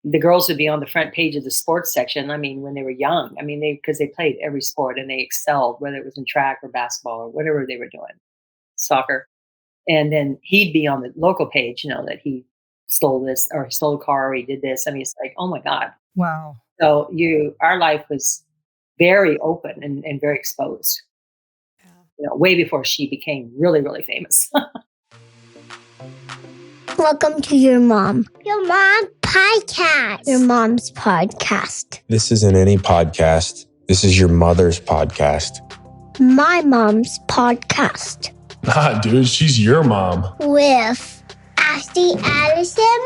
the girls would be on the front page of the sports section. I mean, when they were young, I mean, because they played every sport and they excelled, whether it was in track or basketball or whatever they were doing, soccer. And then he'd be on the local page, that he stole this or stole a car or he did this. I mean, it's like, oh my God. Wow. So our life was very open and very exposed, way before she became really, really famous. Welcome to Your Mom. Your Mom Podcast. Your Mom's Podcast. This isn't any podcast. This is your mother's podcast. My Mom's Podcast. Nah, dude, she's your mom. With Ashley Addison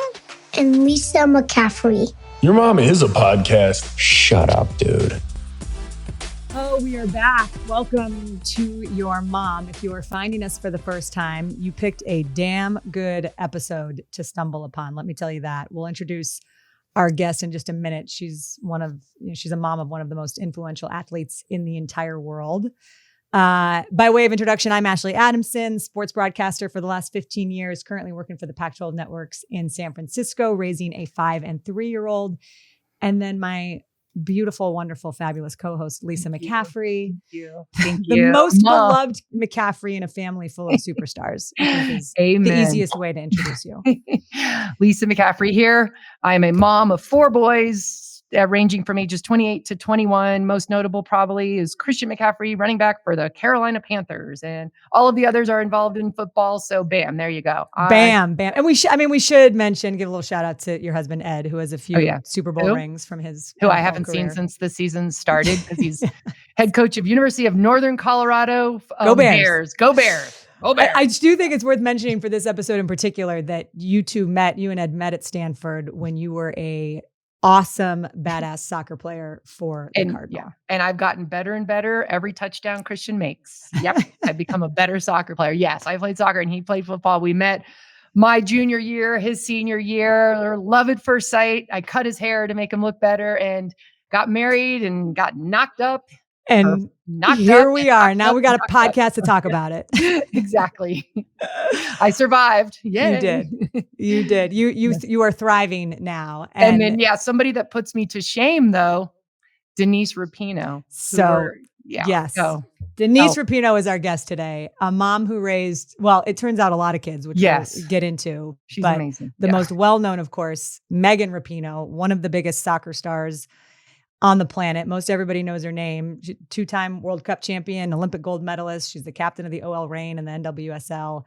and Lisa McCaffrey. Your mom is a podcast. Shut up, dude. Oh, we are back. Welcome to Your Mom. If you are finding us for the first time, you picked a damn good episode to stumble upon. Let me tell you that. We'll introduce our guest in just a minute. She's she's a mom of one of the most influential athletes in the entire world. By way of introduction, I'm Ashley Adamson, sports broadcaster for the last 15 years, currently working for the Pac-12 networks in San Francisco, raising a 5 and 3-year-old. And then my beautiful, wonderful, fabulous co-host, Lisa McCaffrey. Thank you. The most beloved McCaffrey in a family full of superstars. I think is Amen. The easiest way to introduce you. Lisa McCaffrey here. I'm a mom of 4 boys, ranging from ages 28 to 21. Most notable probably is Christian McCaffrey, running back for the Carolina Panthers. And all of the others are involved in football. So bam, there you go. Bam. And we should mention, give a little shout out to your husband, Ed, who has a few Super Bowl rings from his who I haven't seen since the season started because he's head coach of University of Northern Colorado. Go Bears. Go Bears. Oh, I do think it's worth mentioning for this episode in particular that you and Ed met at Stanford when you were a awesome, badass soccer player for the Cardinals. Yeah. And I've gotten better and better every touchdown Christian makes. Yep. I've become a better soccer player. Yes, I played soccer and he played football. We met my junior year, his senior year, love at first sight. I cut his hair to make him look better and got married and got knocked up. And here we are. Now we got a podcast to talk about it. Exactly. I survived. Yeah. You did. You are thriving now. And then, somebody that puts me to shame though, Denise Rapinoe. Yes. Denise Rapinoe is our guest today. A mom who raised, it turns out a lot of kids, which we'll get into. She's amazing. The most well-known, of course, Megan Rapinoe, one of the biggest soccer stars on the planet. Most everybody knows her name. 2-time World Cup champion, Olympic gold medalist. She's the captain of the OL Reign and the NWSL.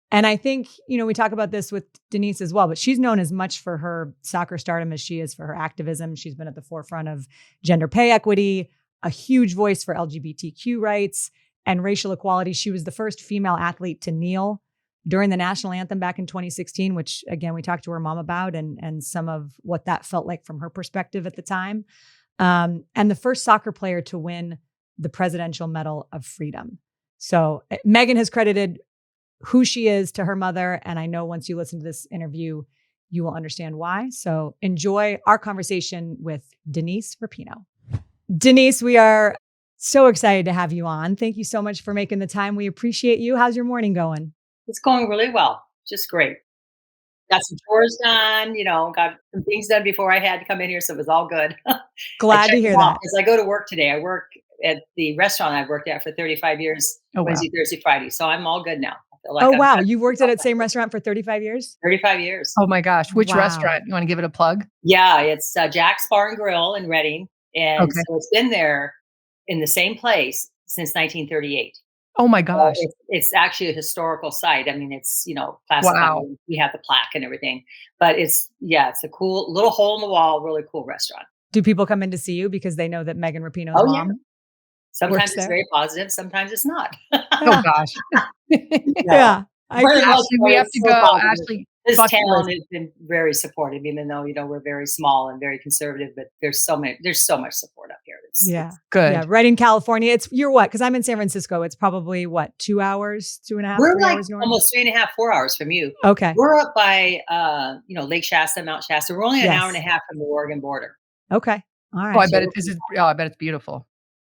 And I think, we talk about this with Denise as well, but she's known as much for her soccer stardom as she is for her activism. She's been at the forefront of gender pay equity, a huge voice for LGBTQ rights and racial equality. She was the first female athlete to kneel during the national anthem back in 2016, which again, we talked to her mom about and some of what that felt like from her perspective at the time. And the first soccer player to win the Presidential Medal of Freedom. So Megan has credited who she is to her mother. And I know once you listen to this interview, you will understand why. So enjoy our conversation with Denise Rapinoe. Denise, we are so excited to have you on. Thank you so much for making the time. We appreciate you. How's your morning going? It's going really well. Just great. Got some chores done, got some things done before I had to come in here. So it was all good. Glad to hear that. As I go to work today, I work at the restaurant I've worked at for 35 years, Wednesday, Thursday, Friday. So I'm all good now. I feel like wow. You've worked at the same restaurant for 35 years? 35 years. Oh my gosh. Which restaurant? You want to give it a plug? Yeah, it's Jack's Bar and Grill in Reading. And so it's been there in the same place since 1938. Oh my gosh. It's actually a historical site. I mean, it's, classified. Wow. We have the plaque and everything, but it's a cool little hole in the wall, really cool restaurant. Do people come in to see you because they know that Megan Rapinoe's mom? Yeah. Sometimes it's very positive. Sometimes it's not. Oh gosh. Yeah. Ashley, we have to go. Ashley, this town has been very supportive, even though, we're very small and very conservative, but there's so much support up here. It's good. Yeah. Right in California. You're what? Because I'm in San Francisco. It's probably 2 hours, 2.5 We're like hours north? almost 3.5, 4 hours from you. Okay. We're up by, Lake Shasta, Mount Shasta. We're only an hour and a half from the Oregon border. Okay. All right. Oh, I bet it's beautiful.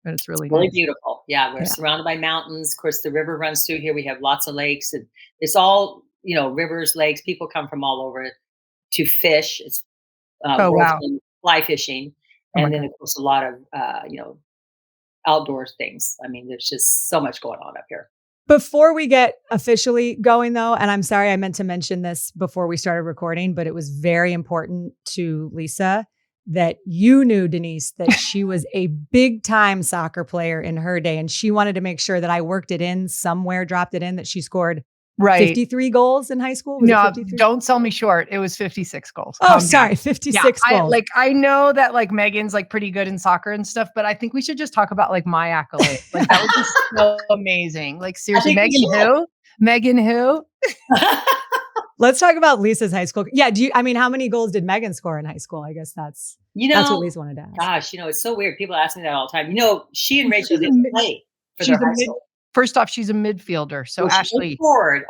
But it's really nice. Beautiful. Yeah. We're surrounded by mountains. Of course, the river runs through here. We have lots of lakes and it's all, rivers, lakes. People come from all over to fish. It's Oh, world wow. famous fly fishing, Oh my and then God. of course a lot of outdoor things. I mean, there's just so much going on up here. Before we get officially going, though, and I'm sorry I meant to mention this before we started recording, but it was very important to Lisa that you knew, Denise, that she was a big time soccer player in her day. And she wanted to make sure that I worked it in somewhere, dropped it in that she scored Right. 53 goals in high school. Was it No, 53? don't sell me short. It was 56 goals. Oh, Calm down. sorry, Yeah, 56 goals. I know that like Megan's like pretty good in soccer and stuff, but I think we should just talk about like my accolade. Like that was just so amazing. Like I seriously, think we Megan should. who? Megan who? Let's talk about Lisa's high school. Yeah. How many goals did Megan score in high school? I guess that's what Lisa wanted to ask. Gosh, it's so weird. People ask me that all the time. She and Rachel She's a didn't mid- play for She's their a high mid. school. First off, she's a midfielder. So Well, she Ashley. played forward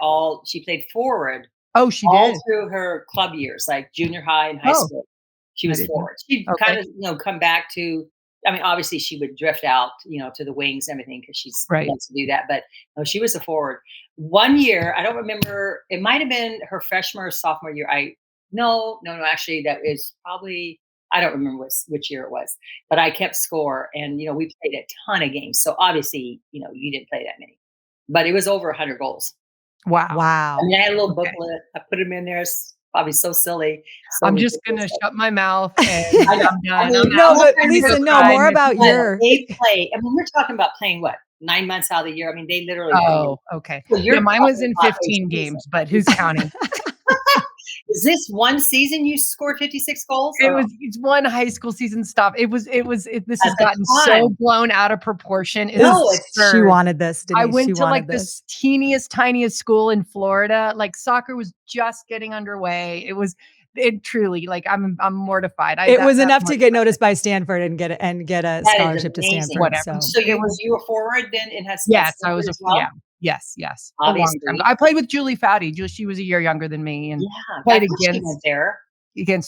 She played forward Oh, she all did. through her club years, like junior high and high Oh, school. She I was didn't know. forward. She'd Okay. kind of, come back to. I mean, obviously, she would drift out, to the wings and everything because she's Right. loves to do that. But no, she was a forward. One year, I don't remember. It might have been her freshman or sophomore year. No. Actually, that is probably. I don't remember which year it was, but I kept score, and we played a ton of games. So obviously, you didn't play that many, but it was over 100 goals. Wow. Wow. I mean, I had a little Okay. booklet. I put them in there. It's probably so silly. So I'm just ridiculous. gonna shut my mouth and I'm done. I mean, I'm No, out. but I'm Lisa, gonna no, cry. more about But your. they play. I mean, we're talking about playing what 9 months out of the year. I mean, they literally. Oh, okay. So you're Yeah, mine was talking in about a 15 season. games, but who's counting? Is this one season you scored 56 goals? It's one high school season. Stop. This has At the gotten so time. blown out of proportion. It's No, it's- She absurd. wanted this, Denise. I went she to wanted like this. this teeniest, tiniest school in Florida. Like soccer was just getting underway. It truly, like I'm mortified. It was enough to much- get noticed by Stanford and get a That is scholarship to amazing. Stanford. Whatever. So So you were forward then in high school? Yes, I was as well? yeah. Yes. A long Obviously. time ago. I played with Julie Foudy. She was a year younger than me and Yeah, played that's when she against went there.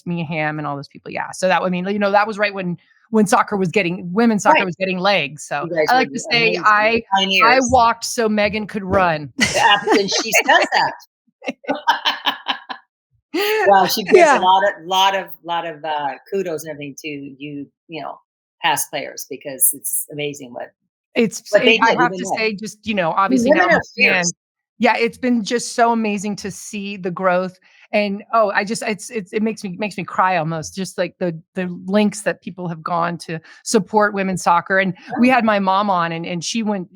Mia Hamm and all those people. Yeah. So that that was right when women's soccer was getting legs. So You guys I like were to say amazing. I Pioneers. walked so Megan could run. And she says that. Well, she gives Yeah. a lot of kudos and everything to you, past players because it's amazing what But they I did, have even to then. say, just, obviously Women now are fierce. yeah, it's been just so amazing to see the growth. And it makes me cry almost, just like the links that people have gone to support women's soccer. And we had my mom on and she would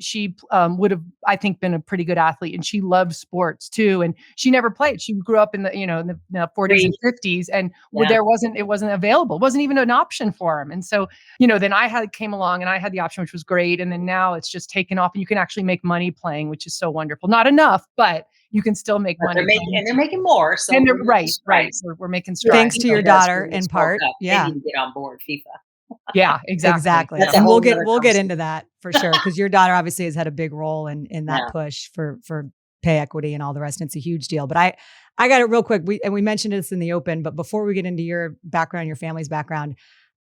have, I think, been a pretty good athlete, and she loved sports too. And she never played. She grew up in the 40s and 50s, and Yeah. it wasn't available. It wasn't even an option for them. And so, then came along and I had the option, which was great. And then now it's just taken off, and you can actually make money playing, which is so wonderful. Not enough, but you can still make But money. they're making more. So And they're we're making right. strides. We're making strides. Thanks to your That's daughter when this in World part. Cup, Yeah. They need to get on board FIFA. Yeah, exactly. Exactly. That's a And whole we'll get nother into conversation. that for sure. Because your daughter obviously has had a big role in that Yeah. push for pay equity and all the rest. And it's a huge deal. But I got it real quick. We mentioned this in the open, but before we get into your background, your family's background,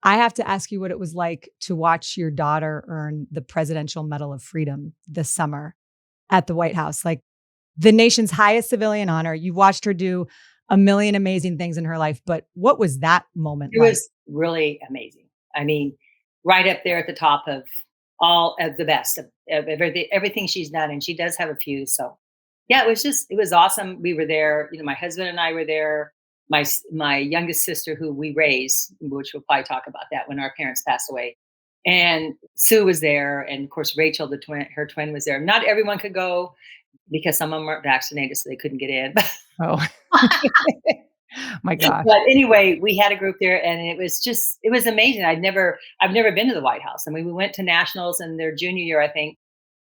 I have to ask you what it was like to watch your daughter earn the Presidential Medal of Freedom this summer at the White House. Like the nation's highest civilian honor. You watched her do a million amazing things in her life, but what was that moment It like? was really amazing. I mean, right up there at the top of all of the best of everything she's done. And she does have a few. So yeah, it was awesome. We were there, my husband and I were there. My youngest sister, who we raised, which we'll probably talk about that when our parents passed away. And Sue was there. And of course, Rachel, her twin was there. Not everyone could go because some of them weren't vaccinated, so they couldn't get in. Oh, my gosh. But anyway, we had a group there, and it was amazing. I've never been to the White House. I mean, we went to nationals in their junior year, I think,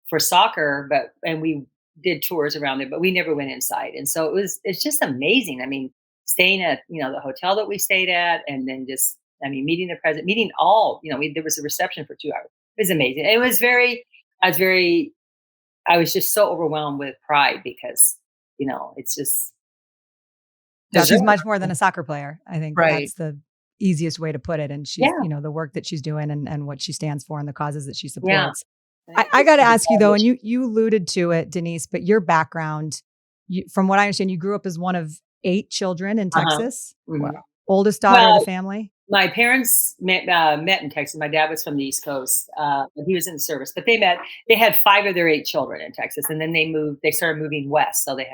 for soccer, and we did tours around there, but we never went inside. And so it's just amazing. I mean, staying at the hotel that we stayed at, and then meeting the president, meeting all. There was a reception for 2 hours. It was amazing. It was I was just so overwhelmed with pride because it's just. She's much more than a soccer player. I think Right. that's the easiest way to put it. And she's, the work that she's doing and what she stands for and the causes that she supports. I got to ask you though, and you alluded to it, Denise, but your background, from what I understand, you grew up as one of 8 children in Texas. Mhm. Wow. Oldest daughter of the Well, family? my parents met in Texas. My dad was from the East Coast, but he was in the service. But they met. They had 5 of their 8 children in Texas, and then they moved. They started moving west. So they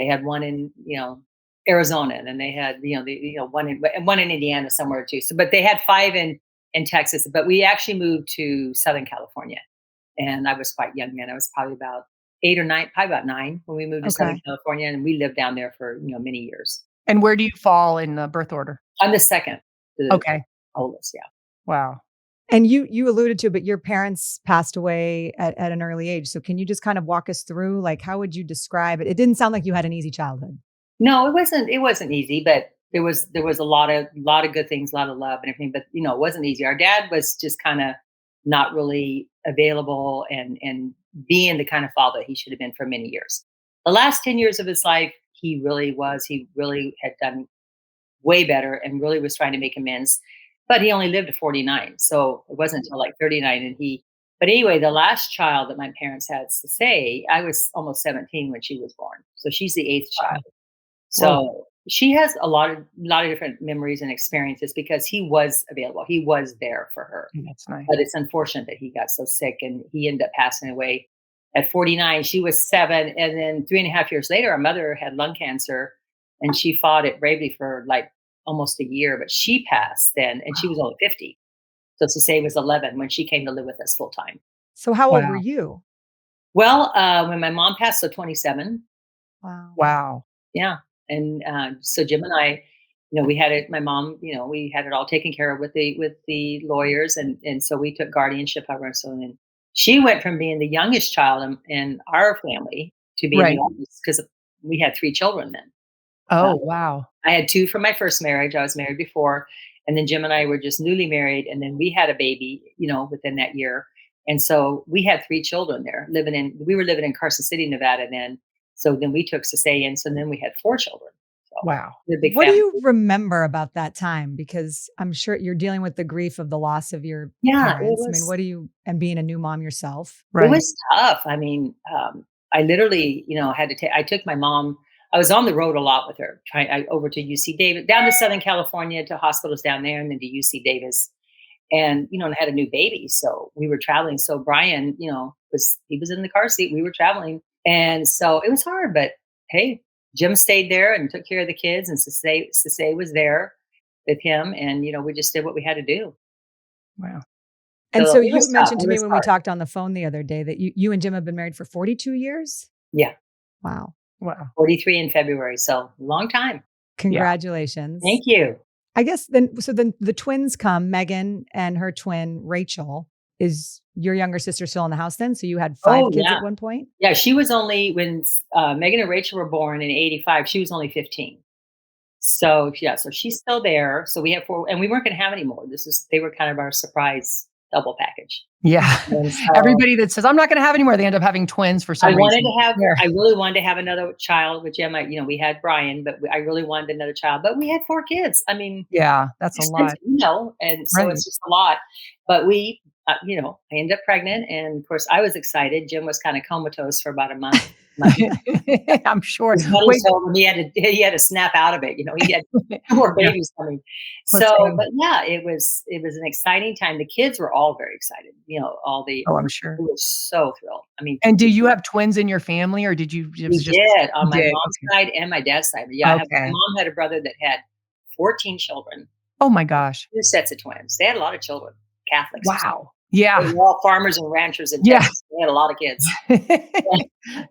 had one in Arizona, and then they had one in Indiana somewhere too. So, but they had 5 in Texas. But we actually moved to Southern California, and I was quite young then. I was probably about 8 or 9, probably about 9 when we moved to Southern Okay. California, and we lived down there for many years. And where do you fall in the birth order? I'm the second, the Okay. oldest. Yeah. Wow. And you alluded to, but your parents passed away at an early age. So can you just kind of walk us through, like, how would you describe it? It didn't sound like you had an easy childhood. No, it wasn't. It wasn't easy, but there was a lot of good things, a lot of love and everything. But it wasn't easy. Our dad was just kind of not really available and being the kind of father he should have been for many years. The last 10 years of his life, he really was. He really had done way better and really was trying to make amends. But he only lived to 49, so it wasn't until like 39. And he. But anyway, the last child that my parents had to say, I was almost 17 when she was born. So she's the eighth child. Whoa. So she has a lot of different memories and experiences because he was available. He was there for her. That's nice. But it's unfortunate that he got so sick and he ended up passing away at 49. She was 7. And then 3.5 years later, our mother had lung cancer and she fought it bravely for like almost a year, but she passed then and she was only 50. So to say was 11 when she came to live with us full time. So how old were Wow. you? Well, when my mom passed, so 27. Wow. Wow. Yeah. And so Jim and I, we had it. My mom, we had it all taken care of with the lawyers, and so we took guardianship of her. So then she went from being the youngest child in our family to being the Right. oldest because we had 3 children then. Uh, Oh, wow. I had 2 from my first marriage. I was married before, and then Jim and I were just newly married, and then we had a baby, within that year. And so we had 3 children there we were living in Carson City, Nevada then. So then we took cesarean. So then we had 4 children. So Wow. we're a big What do family. you remember about that time? Because I'm sure you're dealing with the grief of the loss of your Yeah, parents. I mean, and being a new mom yourself? it Right. was tough. I mean, I literally, I took my mom. I was on the road a lot with her, over to UC Davis, down to Southern California to hospitals down there, and then to UC Davis. And I had a new baby, so we were traveling. So Brian, he was in the car seat. We were traveling, and so it was hard. But hey, Jim stayed there and took care of the kids, and Sase was there with him, and we just did what we had to do. Wow. And So so it you was tough. mentioned to It me was when we hard. talked on the phone the other day that you and Jim have been married for 42 years? Yeah, Wow. Wow. 43 in February, so long time. Congratulations. Thank you. I guess then the twins come, Megan and her twin, Rachel. Is your younger sister still in the house then? So you had 5 Oh kids yeah, at one point? yeah. She was only when Megan and Rachel were born in '85. She was only 15. So yeah, so she's still there. So we have 4, and we weren't going to have any more. They were kind of our surprise double package. Yeah. And so Everybody that says, I'm not going to have any more, they end up having twins for I some wanted reason. to have, Yeah. I really wanted to have another child with Jim. We had Brian, but I really wanted another child. But we had 4 kids. I mean, Yeah. That's a lot. and so Right. it's just a lot. But I ended up pregnant, and of course, I was excited. Jim was kind of comatose for about a month. I'm sure. His mother Wait. told him he had to snap out of it. He had 2 more Yeah. babies coming. Let's So, see. but yeah, it was an exciting time. The kids were all very excited. Oh, I'm We sure. were so thrilled. I mean, And do you have twins in your family, or did you? It we was just did on you my did. mom's side and my dad's side. But yeah, my Okay. mom had a brother that had 14 children, Oh my gosh. 2 sets of twins. They had a lot of children, Catholics. Or something. Wow. Yeah. They were all farmers and ranchers in Yeah. Texas. They had a lot of kids.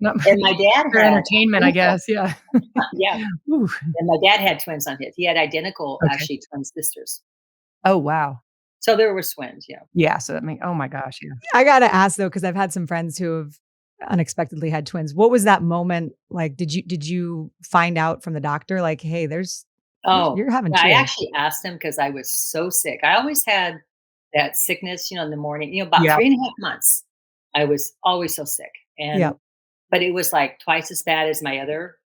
Not And my dad for had entertainment, I guess. Yeah. yeah, Ooh. and my dad had twins on his. He had identical, Okay. actually, twin sisters. Oh wow. So there were twins. Yeah. Yeah. So that means. Oh my gosh. Yeah. I gotta ask though, because I've had some friends who have unexpectedly had twins. What was that moment like? Did you find out from the doctor like, hey, Oh, you're having yeah, I twins? actually asked him because I was so sick. I always had that sickness, in the morning. About Yeah. 3.5 months, I was always so sick, Yeah. but it was like twice as bad as my other,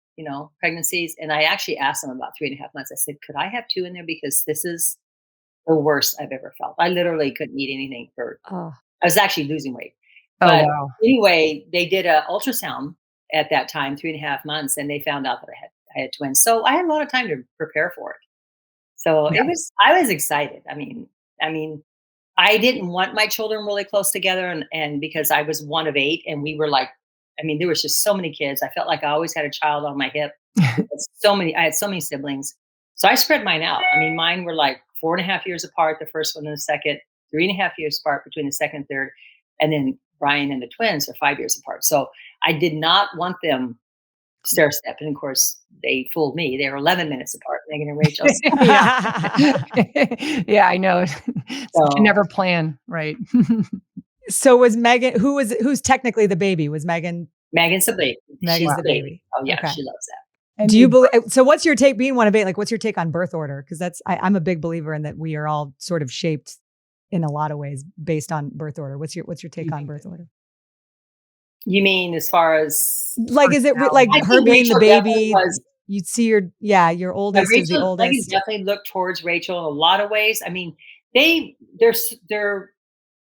pregnancies. And I actually asked him about 3.5 months. I said, "Could I have 2 in there because this is the worst I've ever felt." I literally couldn't eat anything for. Oh, I was actually losing weight, Oh but wow. anyway, they did a ultrasound at that time, 3.5 months, and they found out that I had twins. So I had a lot of time to prepare for it. So Yeah. I was excited. I mean, I didn't want my children really close together, and because I was one of 8 and we were like, I mean, there was just so many kids. I felt like I always had a child on my hip. Because I had so many siblings. So I spread mine out. I mean, mine were like 4.5 years apart, the first one and the second, 3.5 years apart between the second and third. And then Brian and the twins are 5 years apart. So I did not want them stair step. And of course, they fooled me. They were 11 minutes apart, Megan and Rachel. Yeah. Yeah, I know. So you So never plan, right? So was Megan, who's technically the baby? Was Megan Megan's the baby. Megan's She's the the baby. baby? Oh yeah, Okay. she loves that. And Do you believe? So, what's your take? Being one of 8, like, what's your take on birth order? Because I'm a big believer in that we are all sort of shaped in a lot of ways based on birth order. What's your take on birth order? You mean as far as Like, is it like I her think being the Rachel definitely baby? was. You'd see your oldest is the Megan oldest. definitely looked towards Rachel in a lot of ways. I mean, they're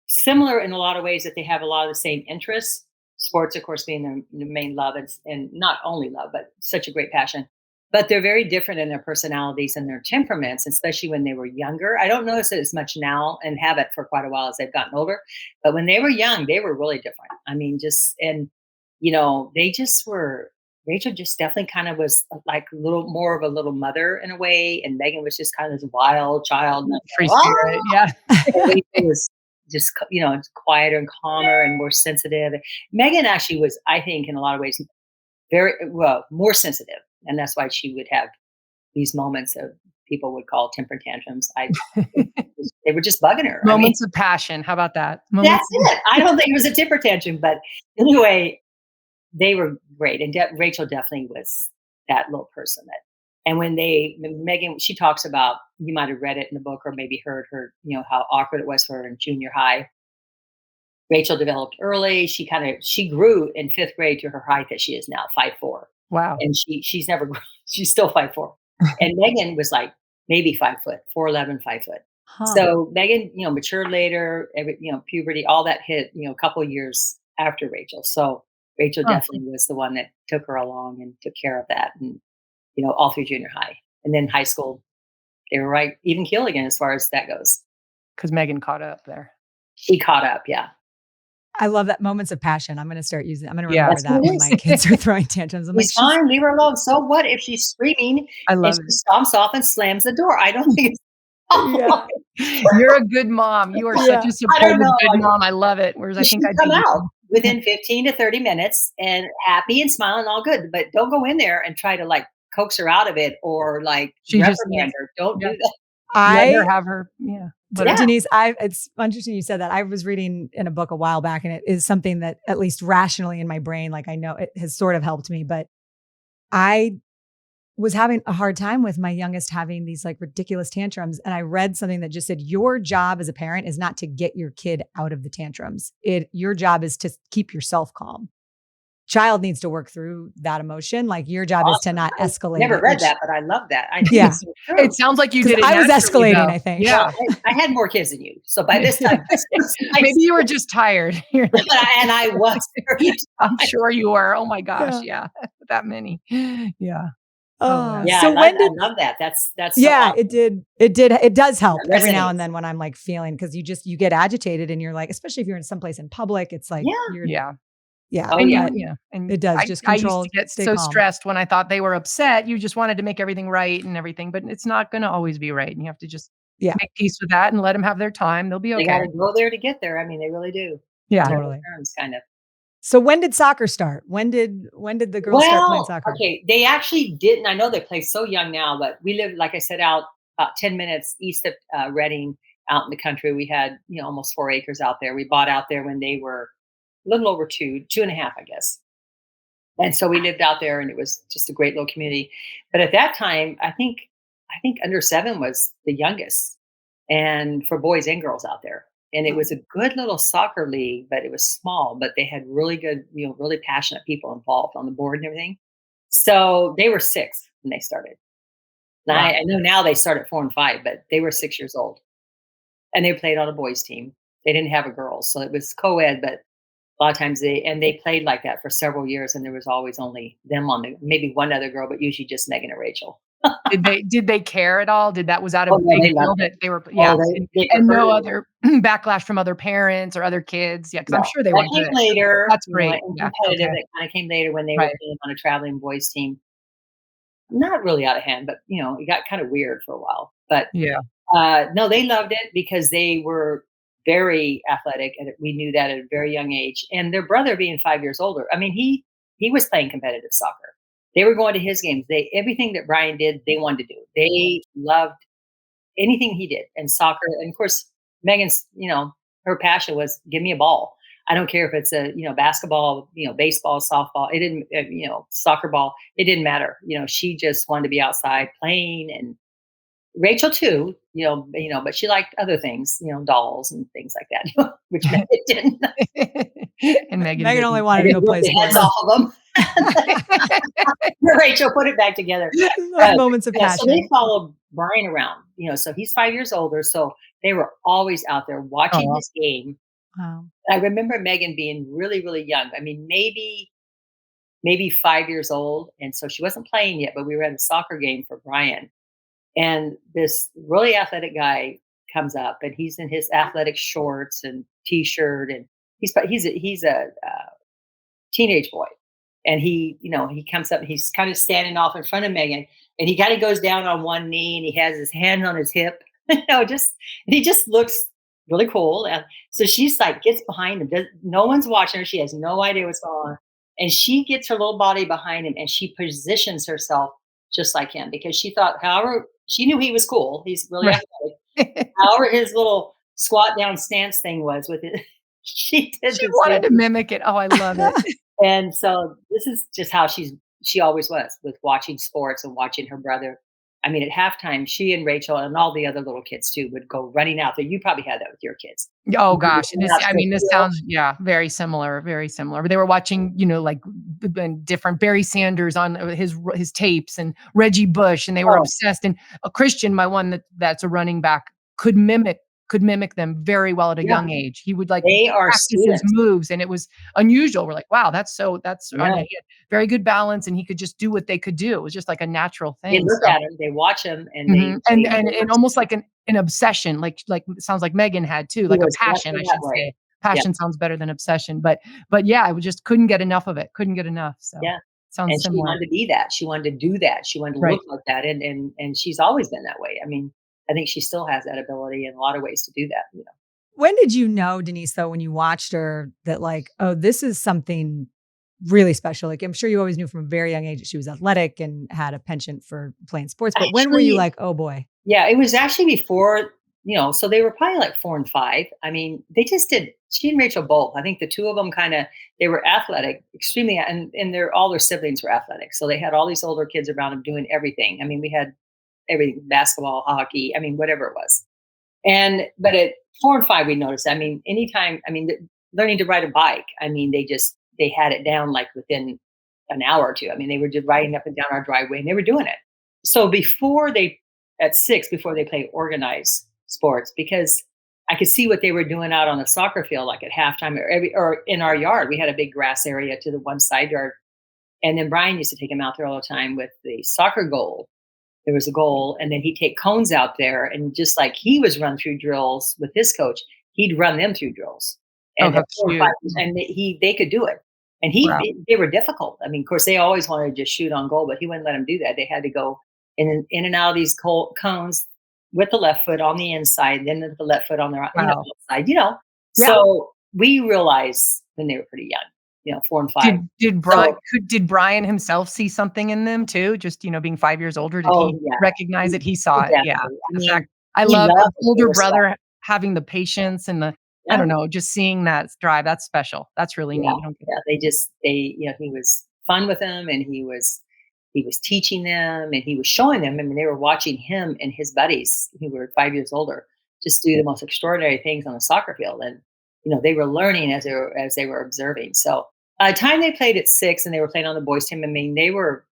similar in a lot of ways that they have a lot of the same interests. Sports, of course, being their main love, and not only love, but such a great passion. But they're very different in their personalities and their temperaments, especially when they were younger. I don't notice it as much now and have it for quite a while as they've gotten older. But when they were young, they were really different. I mean, they just were. Rachel just definitely kind of was like a little more of a little mother in a way, and Megan was just kind of this wild child, free spirit. Yeah. Rachel was just quieter and calmer and more sensitive. Megan actually was, I think, in a lot of ways, very well more sensitive, and that's why she would have these moments of people would call temper tantrums. They were just bugging her. Moments of passion. How about that? That's it. I don't think it was a temper tantrum, but anyway, they were great, and Rachel definitely was that little person that. And when Megan, she talks about, you might have read it in the book or maybe heard her, how awkward it was for her in junior high. Rachel developed early. She grew in 5th grade to her height that she is now, 5'4", Wow. and she's never grown. She's still 5'4", and Megan was like maybe 5 foot, 4'11", 5 foot. Huh. So Megan, matured later. Puberty, all that hit, a couple years after Rachel. So Rachel definitely was the one that took her along and took care of that, and all through junior high, and then high school, they were right even keel again as far as that goes. Because Megan caught up there. She caught up, yeah. I love that, moments of passion. I'm going to start using. I'm going to Yeah. remember that when my kids are throwing tantrums. I'm like, She's fine, leave her alone. So what if she's screaming I and love she it. stomps off and slams the door? I don't think it's. Yeah. You're a good mom. You are Yeah. such a supportive know. good mom. I love it. Whereas I She think should I'd come be out within 15 to 30 minutes and happy and smiling, all good. But don't go in there and try to like coax her out of it or like She just reprimand her. Don't yeah. do that. let her I have her. Yeah. Yeah. Denise, it's interesting you said that. I was reading in a book a while back, and it is something that at least rationally in my brain, like I know it has sort of helped me, but I was having a hard time with my youngest having these like ridiculous tantrums. And I read something that just said, your job as a parent is not to get your kid out of the tantrums. Your job is to keep yourself calm. Child needs to work through that emotion. Like your job is to not escalate. Never it, read which- that, but I love that. I think Yeah. it's so true. It sounds like you did it. I was naturally, escalating, though. I think. Yeah. Well, I had more kids than you. So by this time, Maybe you were just tired. You're like, and I was. I'm sure you were. Oh my gosh. Yeah. That many. Yeah. Oh, Yeah, so I love that. That's so yeah, awesome. it does help That every now resonates. and then when I'm like feeling, because you get agitated and you're like, especially if you're in someplace in public, it's like, Yeah. Yeah. yeah. Oh, And yeah. yeah. And It does. I, Just I used control, to get stay so calm. stressed when I thought they were upset. You just wanted to make everything right and everything, but it's not going to always be right. And you have to just Yeah. make peace with that and let them have their time. They'll be They okay. got to go there to get there. I mean, they really do. Yeah. Totally. Terms, kind of. So when did soccer start? When did the girls start playing soccer? Okay, they actually didn't. I know they play so young now, but we live, like I said, out about 10 minutes east of Reading, out in the country. We had, almost 4 acres out there. We bought out there when they were a little over 2.5, I guess. And so we lived out there, and it was just a great little community. But at that time, I think under 7 was the youngest, and for boys and girls out there. And it was a good little soccer league, but it was small, but they had really good, really passionate people involved on the board and everything. So they were 6 when they started. Now, Wow. I know now they start at 4 and 5, but they were 6 years old, and they played on a boys team. They didn't have a girls, so it was co-ed, but A lot of times they played like that for several years, and there was always only them on the maybe one other girl, but usually just Megan and Rachel. Did they care at all? Was that a Oh, no, big they deal loved it. that they were yeah, Oh, they and no preferred it. other backlash from other parents or other kids? Yeah, because 'cause I'm No, sure they that were came good. later, That's great. and Yeah, competitive, okay. that kinda came later when they were Right. playing on a traveling boys team. Not really out of hand, but, it got kinda weird for a while. But, Yeah. no, they loved it because they were very athletic, and we knew that at a very young age, and their brother being 5 years older, I mean, he was playing competitive soccer. They were going to his games. Everything that Brian did, they wanted to do. They loved anything he did and soccer. And of course, Megan's, her passion was give me a ball. I don't care if it's a, basketball, baseball, softball. It didn't, soccer ball. It didn't matter. She just wanted to be outside playing, and Rachel too, but she liked other things, dolls and things like that, which Megan didn't. And Megan Megan only didn't. wanted I to didn't go rip play the heads sports. off of them. Rachel, put it back together. Those moments of Yeah, so they passion. followed Brian around, so he's 5 years older, so they were always out there watching Oh, his game. Wow. I remember Megan being really, really young. I mean, maybe 5 years old, and so she wasn't playing yet, but we were at a soccer game for Brian, and this really athletic guy comes up, and he's in his athletic shorts and T-shirt, and he's a teenage boy. And he comes up and he's kind of standing off in front of Megan, and he kind of goes down on one knee and he has his hand on his hip. He just looks really cool. And so she's like, gets behind him. No one's watching her. She has no idea what's going on. And she gets her little body behind him and she positions herself just like him because she thought, however, she knew he was cool. He's really right. athletic. However, his little squat down stance thing was with it. She did She the wanted same. to mimic it. Oh, I love it. And so this is just how she always was with watching sports and watching her brother. I mean, at halftime, she and Rachel and all the other little kids too would go running out there. You probably had that with your kids. Oh You would gosh, run out to the this field. sounds yeah, very similar, very similar. But they were watching, like different Barry Sanders on his tapes and Reggie Bush, and they were Oh, obsessed. And a Christian, my one that's a running back, could mimic them very well at a yeah, young age. He would like they are practice his students. moves, and it was unusual. We're like, wow, that's and Yeah, he had very good balance, and he could just do what they could do. It was just like a natural they thing. look So at him, they watch him, and mhm, and they and almost like an obsession, like it sounds like Megan had too, he like a was passion, I definitely that should way. say. Yeah, Passion sounds better than obsession, but yeah, I just couldn't get enough of it, couldn't get enough, so yeah. sounds And she similar. wanted to be that. She wanted to do that. She wanted to Right. look like that. And she's always been that way. I mean, I think she still has that ability in a lot of ways to do that. When did you know, Denise, though, when you watched her that like, oh, this is something really special? Like, I'm sure you always knew from a very young age that she was athletic and had a penchant for playing sports. But when were you Actually, like, oh boy? yeah, it was actually before, so they were probably like 4 and 5. I mean, they just did she and Rachel both. I think the two of them kinda they were athletic, extremely and all their siblings were athletic. So they had all these older kids around them doing everything. I mean, we had everything, basketball, hockey, I mean, whatever it was. But at 4 and 5, we noticed. I mean, anytime, I mean, learning to ride a bike. I mean, they had it down like within an hour or two. I mean, they were just riding up and down our driveway, and they were doing it. So at 6, before they play organized sports, because I could see what they were doing out on the soccer field, like at halftime or in our yard. We had a big grass area to the one side yard, and then Brian used to take him out there all the time with the soccer goal. There was a goal, and then he'd take cones out there, and just like he was run through drills with his coach, he'd run them through drills. Oh, And how at 4 or 5, cute. and they could do it. And Wow. they were difficult. I mean, of course, they always wanted to just shoot on goal, but he wouldn't let them do that. They had to go in and out of these cones with the left foot on the inside, then with the left foot on the Wow. outside. Yeah. So we realized when they were pretty young, 4 and 5. So, Did Brian himself see something in them too? Just, being 5 years older, did oh he yeah, recognize it? He saw it, yeah. definitely. I The mean, fact I he love an loved that they older were soft. brother having the patience and I Yeah. don't know, just seeing that drive, that's special. That's really Yeah, neat. You don't get yeah, he was fun with them, and he was teaching them, and he was showing them. I mean, they were watching him and his buddies who were 5 years older just do the most extraordinary things on the soccer field, and, they were learning as they were observing. So, by the time they played at 6 and they were playing on the boys team, I mean, they were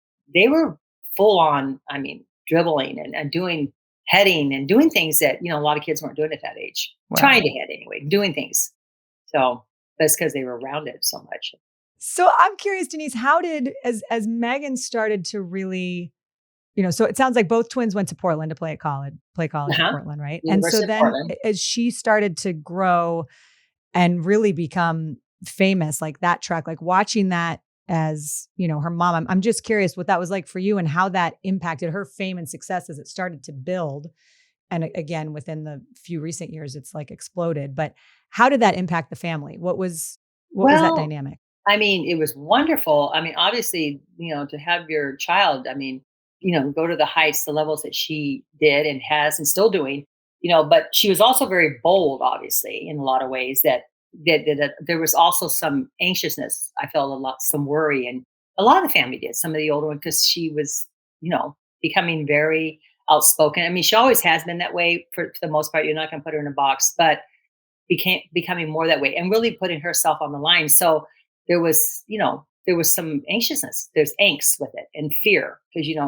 full on, I mean, dribbling and doing heading and doing things that, a lot of kids weren't doing at that age. wow. Trying to head anyway, doing things. So but it's because they were around it so much. So I'm curious, Denise, how did as Megan started to really, so it sounds like both twins went to Portland to play college at Uh-huh. Portland, right? And so University of then Portland. as she started to grow and really become famous, like that track, like watching that as, her mom, I'm just curious what that was like for you and how that impacted her fame and success as it started to build. And again, within the few recent years, it's like exploded. But how did that impact the family? What was that Well, dynamic? I mean, it was wonderful. I mean, obviously, to have your child, I mean, go to the heights, the levels that she did and has and still doing, but she was also very bold, obviously, in a lot of ways that there was also some anxiousness. I felt a lot, some worry, and a lot of the family did, some of the older ones, because she was, becoming very outspoken. I mean, she always has been that way for the most part. You're not going to put her in a box, but becoming more that way and really putting herself on the line. So there was some anxiousness. There's angst with it and fear because you Of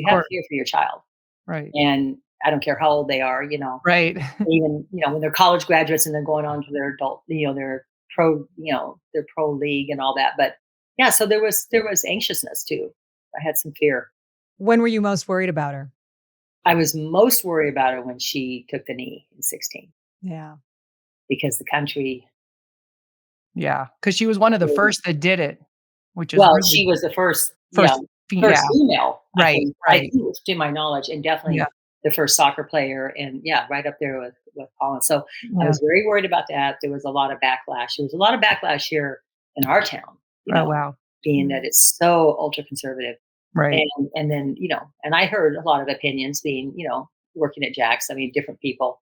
have course. fear for your child. Right. And I don't care how old they are, Right. even when they're college graduates and they're going on to their adult, their pro league and all that. But yeah, so there was anxiousness too. I had some fear. When were you most worried about her? I was most worried about her when she took the knee in 16 Yeah. because the country. Yeah. Because she was one of the first that did it, which is Well, really she was the first, first. Yeah. first female, Right. I Right. think, to my knowledge, and Yeah. definitely the first soccer player, and yeah, right up there with Colin. So I Yeah. was very worried about that. There was a lot of backlash. There was a lot of backlash here in our town, Oh, wow. being that it's so ultra conservative. Right. And then, and I heard a lot of opinions being, working at Jack's, I mean, different people.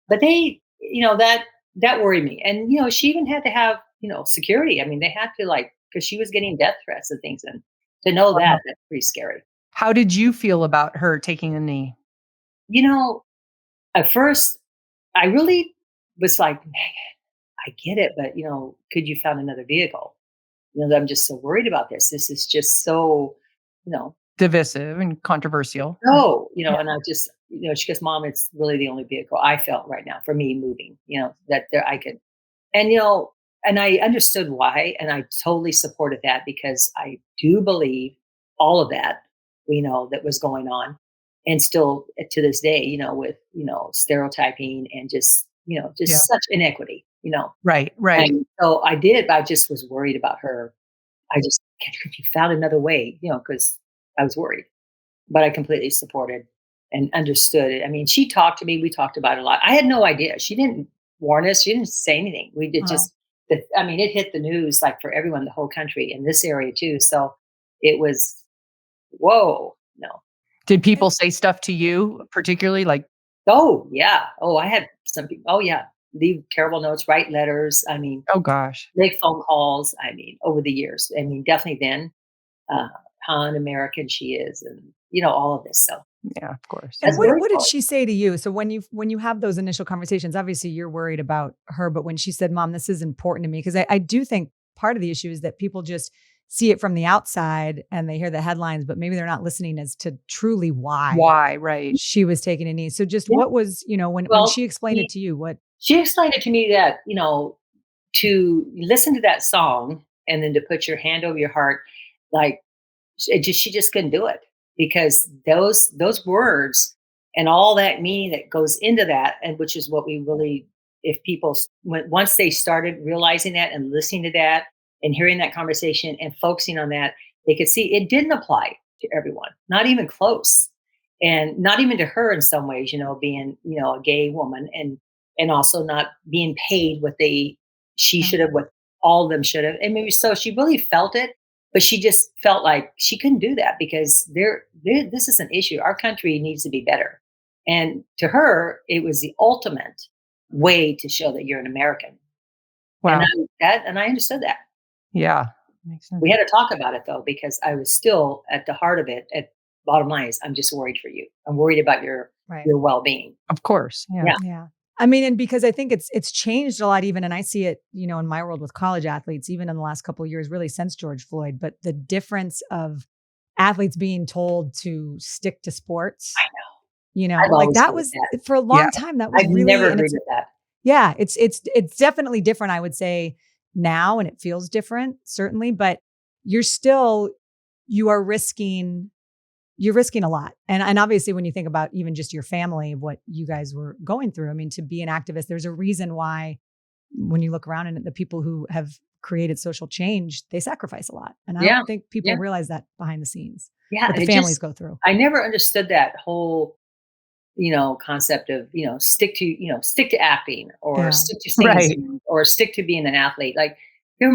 But they, that worried me. And, she even had to have, security. I mean, they had to because she was getting death threats and things. And to know that, that's pretty scary. How did you feel about her taking a knee? You know, at first, I really was like, "Man, I get it, but, could you find another vehicle? I'm just so worried about this. This is just so, you know, Divisive and controversial. no, Yeah. and I just, she goes, Mom, it's really the only vehicle I felt right now for me moving, that there I could, and, and I understood why. And I totally supported that because I do believe all of that, that was going on. And still to this day, with, stereotyping and just, Yeah. just such inequity, Right. Right. and so I did, but I just was worried about her. I just, could you found another way, because I was worried, but I completely supported and understood it. I mean, she talked to me. We talked about it a lot. I had no idea. She didn't warn us. She didn't say anything. We did Wow. just, I mean, it hit the news like for everyone, the whole country in this area too. So it was, whoa, no. Did people say stuff to you, particularly like, Oh, yeah. Oh, I had some people, oh, yeah. Leave terrible notes, write letters. I mean, oh gosh, make phone calls. I mean, over the years. I mean, definitely then, uh, how un-American she is and, all of this. So yeah, of course, And yeah. that's what very what did cool. she say to you? So when you have those initial conversations, obviously you're worried about her, but when she said, "Mom, this is important to me," because I do think part of the issue is that people just see it from the outside and they hear the headlines, but maybe they're not listening as to truly why Why? Right. she was taking a knee. So just Yeah. what was, when Well, she explained it to you, what? she explained it to me that, to listen to that song and then to put your hand over your heart, like she just couldn't do it because those words and all that meaning that goes into that, and which is what we really, if people once they started realizing that and listening to that and hearing that conversation and focusing on that, they could see it didn't apply to everyone, not even close, and not even to her in some ways, being a gay woman and also not being paid what she should have, what all of them should have. And maybe so she really felt it, but she just felt like she couldn't do that because this is an issue. Our country needs to be better. And to her, it was the ultimate way to show that you're an American. Wow. And I understood that. Yeah. Makes sense. We had to talk about it though, because I was still at the heart of it. At bottom line is, I'm just worried for you. I'm worried about your Right. well-being. Of course. Yeah. Yeah. Yeah. I mean, and because I think it's changed a lot even, and I see it, in my world with college athletes, even in the last couple of years, really since George Floyd, but the difference of athletes being told to stick to sports, I've like always that hated was that. for a long time, that was I've really, never and agreed it's, with that. Yeah, it's definitely different, I would say now, and it feels different, certainly, but you're still you are risking you're risking a lot. And obviously when you think about even just your family, what you guys were going through, I mean, to be an activist, there's a reason why when you look around and the people who have created social change, they sacrifice a lot. And I Yeah. don't think people Yeah. realize that behind the scenes, Yeah. what the It families just, go through. I never understood that whole, concept of, stick to acting or Yeah. stick to Right. singing or stick to being an athlete. Like they're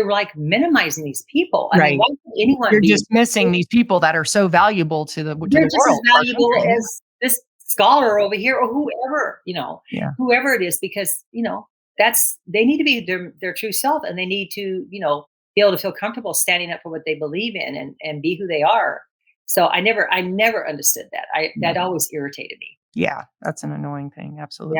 like minimizing these people. I mean, Right. why would anyone You're be, dismissing these people that are so valuable to the they're just as world, to our valuable country. as this scholar over here or whoever, Yeah. whoever it is, because, they need to be their true self and they need to, be able to feel comfortable standing up for what they believe in and be who they are. So I never understood that. Yeah. That always irritated me. Yeah. That's an annoying thing. Yeah. Absolutely.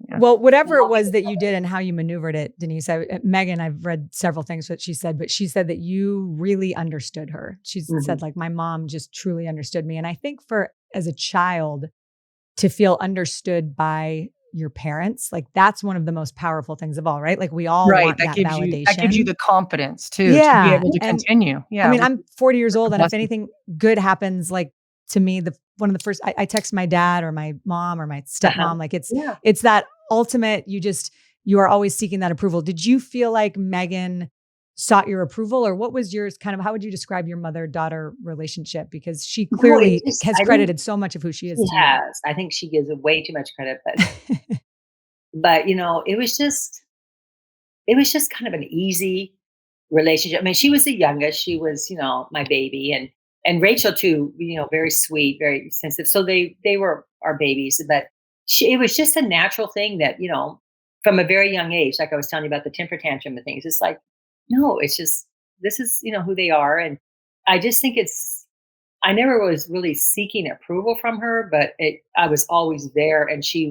Yeah. Well, whatever it Well, was that you did and how you maneuvered it, Denise, Megan, I've read several things that she said, but she said that you really understood her. She mhm. said, like, my mom just truly understood me. And I think for as a child to feel understood by your parents, like that's one of the most powerful things of all, right? Like we all Right. want that That gives you validation. the confidence too to be Yeah. able to And continue. I Yeah. mean, Which I'm 40 years is a old, and if blessing. anything good happens, like to me, the one of the first I text my dad or my mom or my Uh-huh. stepmom, like Yeah. it's that ultimate. You are always seeking that approval. Did you feel like Megan sought your approval, or what was yours? Kind of how would you describe your mother-daughter relationship? Because she No, it clearly just has I think credited so much of who she she is to you. has. I think she gives way too much credit, but it was just kind of an easy relationship. I mean, she was the youngest. She was, my baby, and Rachel too. Very sweet, very sensitive. So they were our babies, but it was just a natural thing that from a very young age. Like I was telling you about the temper tantrum and things. It's like, no, it's just this is who they are, and I just think it's. I never was really seeking approval from her, but I was always there, and she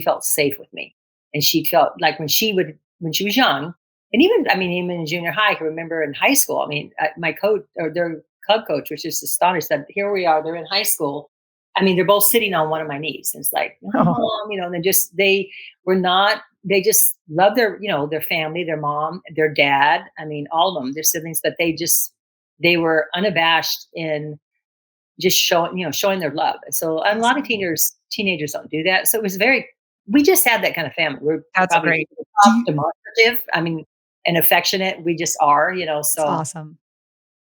felt safe with me, and she felt like when she was young, and even I mean even in junior high, I can remember in high school. I mean, my coach or their club coach was just astonished that here we are, they're in high school. I mean, they're both sitting on one of my knees, and it's like, oh, Oh, mom, and they were not. They just love their family, their mom, their dad. I mean, all of them, their siblings, but they were unabashed in just showing their love. So a lot of Awesome. teenagers don't do that. So it was we just had that kind of family. We're that's probably great. over the Do top you demonstrative. I mean, and affectionate. We just are, It's so awesome.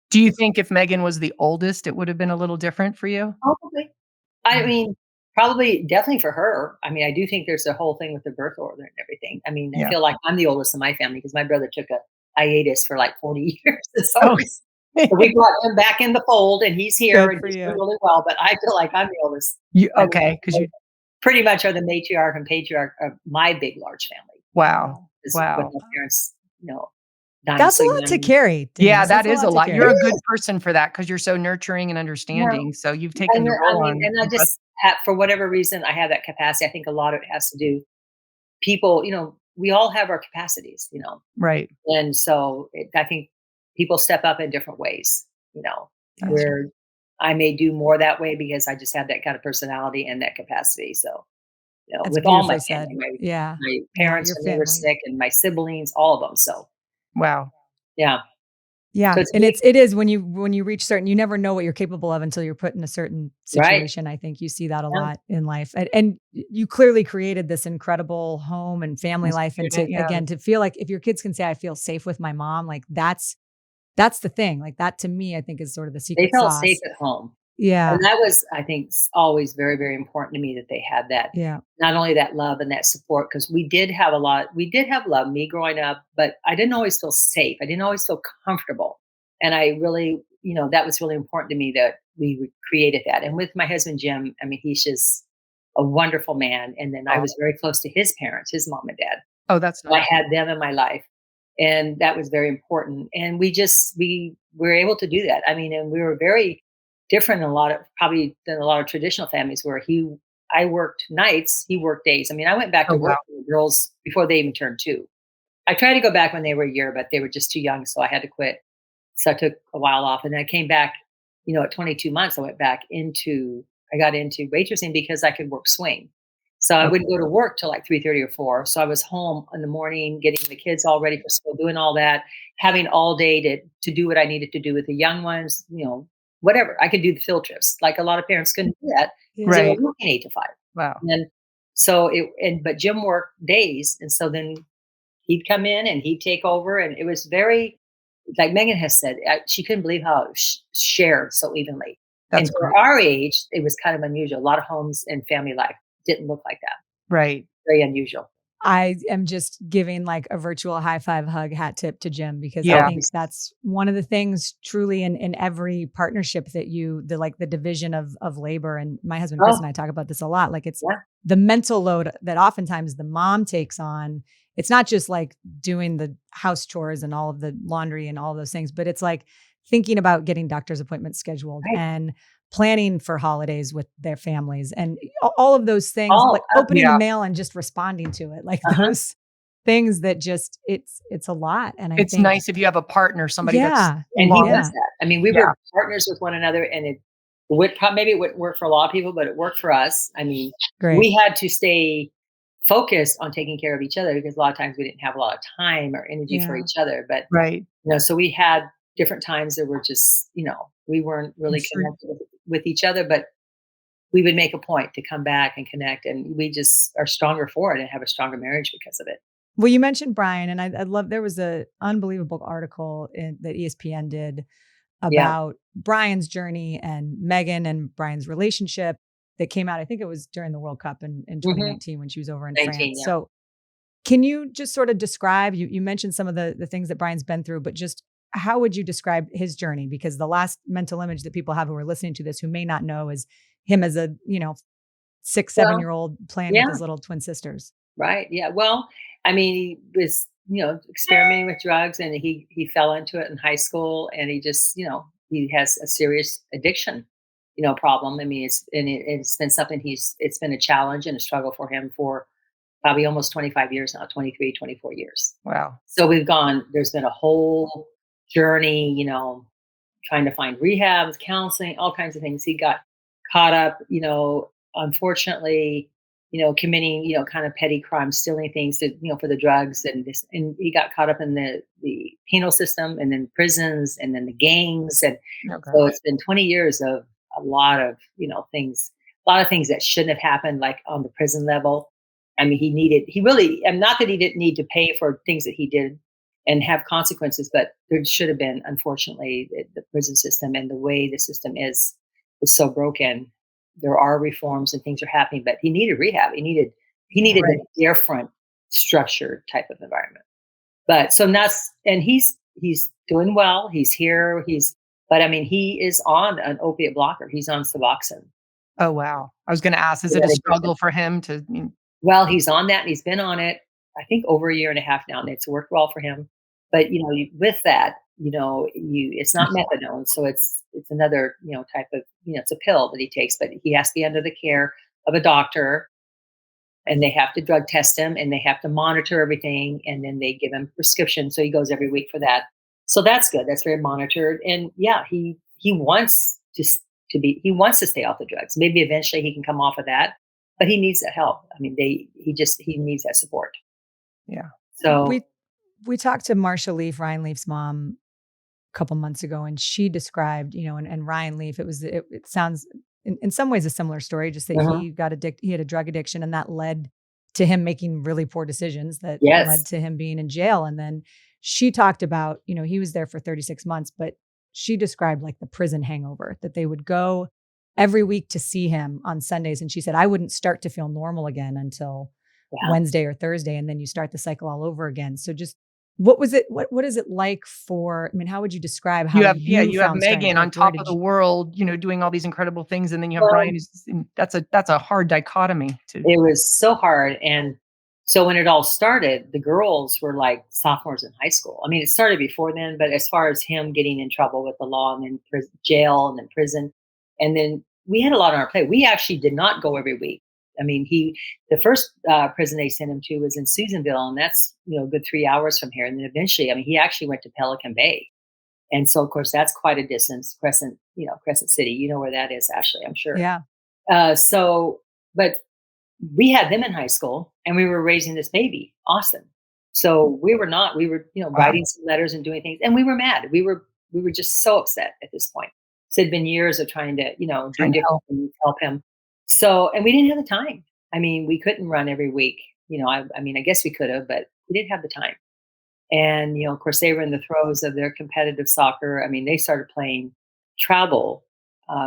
do you think if Megan was the oldest, it would have been a little different for you? probably. I Mm. mean, probably definitely for her. I mean, I do think there's a whole thing with the birth order and everything. I mean, I Yeah. feel like I'm the oldest in my family because my brother took a hiatus for like 40 years. Oh, So we brought him back in the fold and he's here Good and for he's doing you. really well. But I feel like I'm the oldest. you I okay? Because mean, you pretty much are the matriarch and patriarch of my big, large family. wow, With wow. my parents, dying That's so a lot to young. carry, Yeah, Denise. that That's a is a lot to lot. You're It carry. a good is. person for that because 'cause you're so nurturing and Yeah. understanding, so you've taken And the I role mean, on. and I just have, for whatever reason, I have that capacity. I think a lot of it has to do people, we all have our capacities, Right. and so I think people step up in different ways, That's Yeah. where I may do more that way because I just have that kind of personality and that capacity. So, That's with all my beautifully family, said. my Yeah. my Yeah. parents Your when they were family. sick and my siblings, all of them. So, wow. yeah. So Yeah, it's and big, it is when you reach certain, you never know what you're capable of until you're put in a certain right? situation. I think you see that a Yeah. lot in life. And you clearly created this incredible home and family As a life, and to student, yeah. again to feel like if your kids can say I feel safe with my mom, like that's the thing. Like that to me I think is sort of the They secret felt safe sauce. at home. And Yeah. that was, I think, always very, very important to me that they had that, Yeah. not only that love and that support, because we did have love, me growing up, but I didn't always feel safe. I didn't always feel comfortable. And I really, that was really important to me that created that. And with my husband, Jim, I mean, he's just a wonderful man. And then I Oh, was very close to his parents, his mom and dad. oh, that's I nice. had them in my life, and that was very important. And we were able to do that. I mean, and we were very different in a lot of probably than a lot of traditional families where I worked nights, he worked days. I mean, I went back Oh, to wow. work with the girls before they even turned 2. I tried to go back when they were a year, but they were just too young, so I had to quit. So I took a while off, and then I came back. At 22 months, I got into waitressing because I could work swing. So I Okay. wouldn't go to work till like 3:30 or 4. So I was home in the morning, getting the kids all ready for school, doing all that, having all day to do what I needed to do with the young ones, whatever. I could do the field trips. Like a lot of parents couldn't do that because they were Right. working 8 to 5. Wow. And so but Jim worked days. And so then he'd come in and he'd take over. And it was very, like Megan has said, she couldn't believe how it was shared so evenly. That's And great. for our age, it was kind of unusual. A lot of homes and family life didn't look like that. Right. Very unusual. I am just giving like a virtual high five hug hat tip to Jim because I Yeah. think that's one of the things truly in every partnership that the division of labor. And my husband Chris Oh, and I talk about this a lot. Like it's yeah. the mental load that oftentimes the mom takes on. It's not just like doing the house chores and all of the laundry and all of those things, but it's like thinking about getting doctor's appointments scheduled Right. and planning for holidays with their families and all of those things, Oh, like opening the Yeah. mail and just responding to it, like uh-huh. those things that just it's a lot. And I It's think, nice if you have a partner, somebody that's yeah, And he along. was yeah, that. I mean, we Yeah. were partners with one another, and maybe it wouldn't work for a lot of people, but it worked for us. I mean, great. we had to stay focused on taking care of each other because a lot of times we didn't have a lot of time or energy for Yeah, each other. But Right. so we had different times that were just, we weren't I'm really sure. connected with each other, but we would make a point to come back and connect, and we just are stronger for it and have a stronger marriage because of it. Well, you mentioned Brian, and I love. There was a unbelievable article that ESPN did Yeah. about Brian's journey and Megan and Brian's relationship that came out. I think it was during the World Cup in Hmm. 2019 when she was over in 19. France. Yeah. So can you just sort of describe, you mentioned some of the things that Brian's been through, but just how would you describe his journey? Because the last mental image that people have who are listening to this who may not know is him as a, 6, 7 Well, year old playing with yeah. his little twin sisters. Right. Yeah. Well, I mean, he was, experimenting with drugs, and he fell into it in high school, and he just, he has a serious addiction, problem. I mean, it's been something it's been a challenge and a struggle for him for probably almost 25 years now, 23, 24 years. Wow. So there's been a whole journey, trying to find rehabs, counseling, all kinds of things. He got caught up, unfortunately, committing, kind of petty crimes, stealing things for the drugs, and he got caught up in the penal system, and then prisons, and then the gangs, and Okay. so it's been 20 years of a lot of a lot of things that shouldn't have happened, like on the prison level. I mean, he really, and not that he didn't need to pay for things that he did and have consequences, but there should have been, unfortunately, the prison system and the way the system is so broken. There are reforms and things are happening, but he needed rehab. He needed Right. a different structured type of environment. But so that's, and he's doing well. He's here. But I mean, he is on an opiate blocker. He's on Suboxone. Oh, wow. I was gonna ask, is Yeah, it a they did. struggle for him to Well, he's on that, and he's been on it, I think, over a year and a half now, and it's worked well for him. But with that, it's not methadone, so it's another type of it's a pill that he takes, but he has to be under the care of a doctor, and they have to drug test him, and they have to monitor everything, and then they give him prescription, so he goes every week for that. So that's good. That's very monitored, and yeah, he wants he wants to stay off the drugs. Maybe eventually he can come off of that, but he needs that help. I mean, he needs that support. Yeah. So We talked to Marsha Leaf, Ryan Leaf's mom, a couple months ago, and she described, and Ryan Leaf, it sounds in some ways a similar story, just that mhm. he had a drug addiction, and that led to him making really poor decisions that led Yes, to him being in jail. And then she talked about, he was there for 36 months, but she described like the prison hangover, that they would go every week to see him on Sundays. And she said, I wouldn't start to feel normal again until yeah. Wednesday or Thursday. And then you start the cycle all over again. So just what was it? What is it like how would you describe how you You have found strength? Megan on Like, where top of did the you, world, doing all these incredible things, and then you have Well, Brian who's that's a hard dichotomy to. it was so hard, and so when it all started, the girls were like sophomores in high school. I mean, it started before then, but as far as him getting in trouble with the law, and then jail, and then prison, and then we had a lot on our plate. We actually did not go every week. I mean, the first prison they sent him to was in Susanville, and that's a good 3 hours from here. And then eventually, I mean, he actually went to Pelican Bay, and so of course that's quite a distance. Crescent City, you know where that is, Ashley, I'm sure. yeah. So, but we had them in high school and we were raising this baby. Awesome. So we were, Wow. writing some letters and doing things, and we were mad. We were just so upset at this point. So it'd been years of trying to, do Trying to different help. things, help him. So, and we didn't have the time. I mean, we couldn't run every week. I mean, I guess we could have, but we didn't have the time. And, of course, they were in the throes of their competitive soccer. I mean, they started playing travel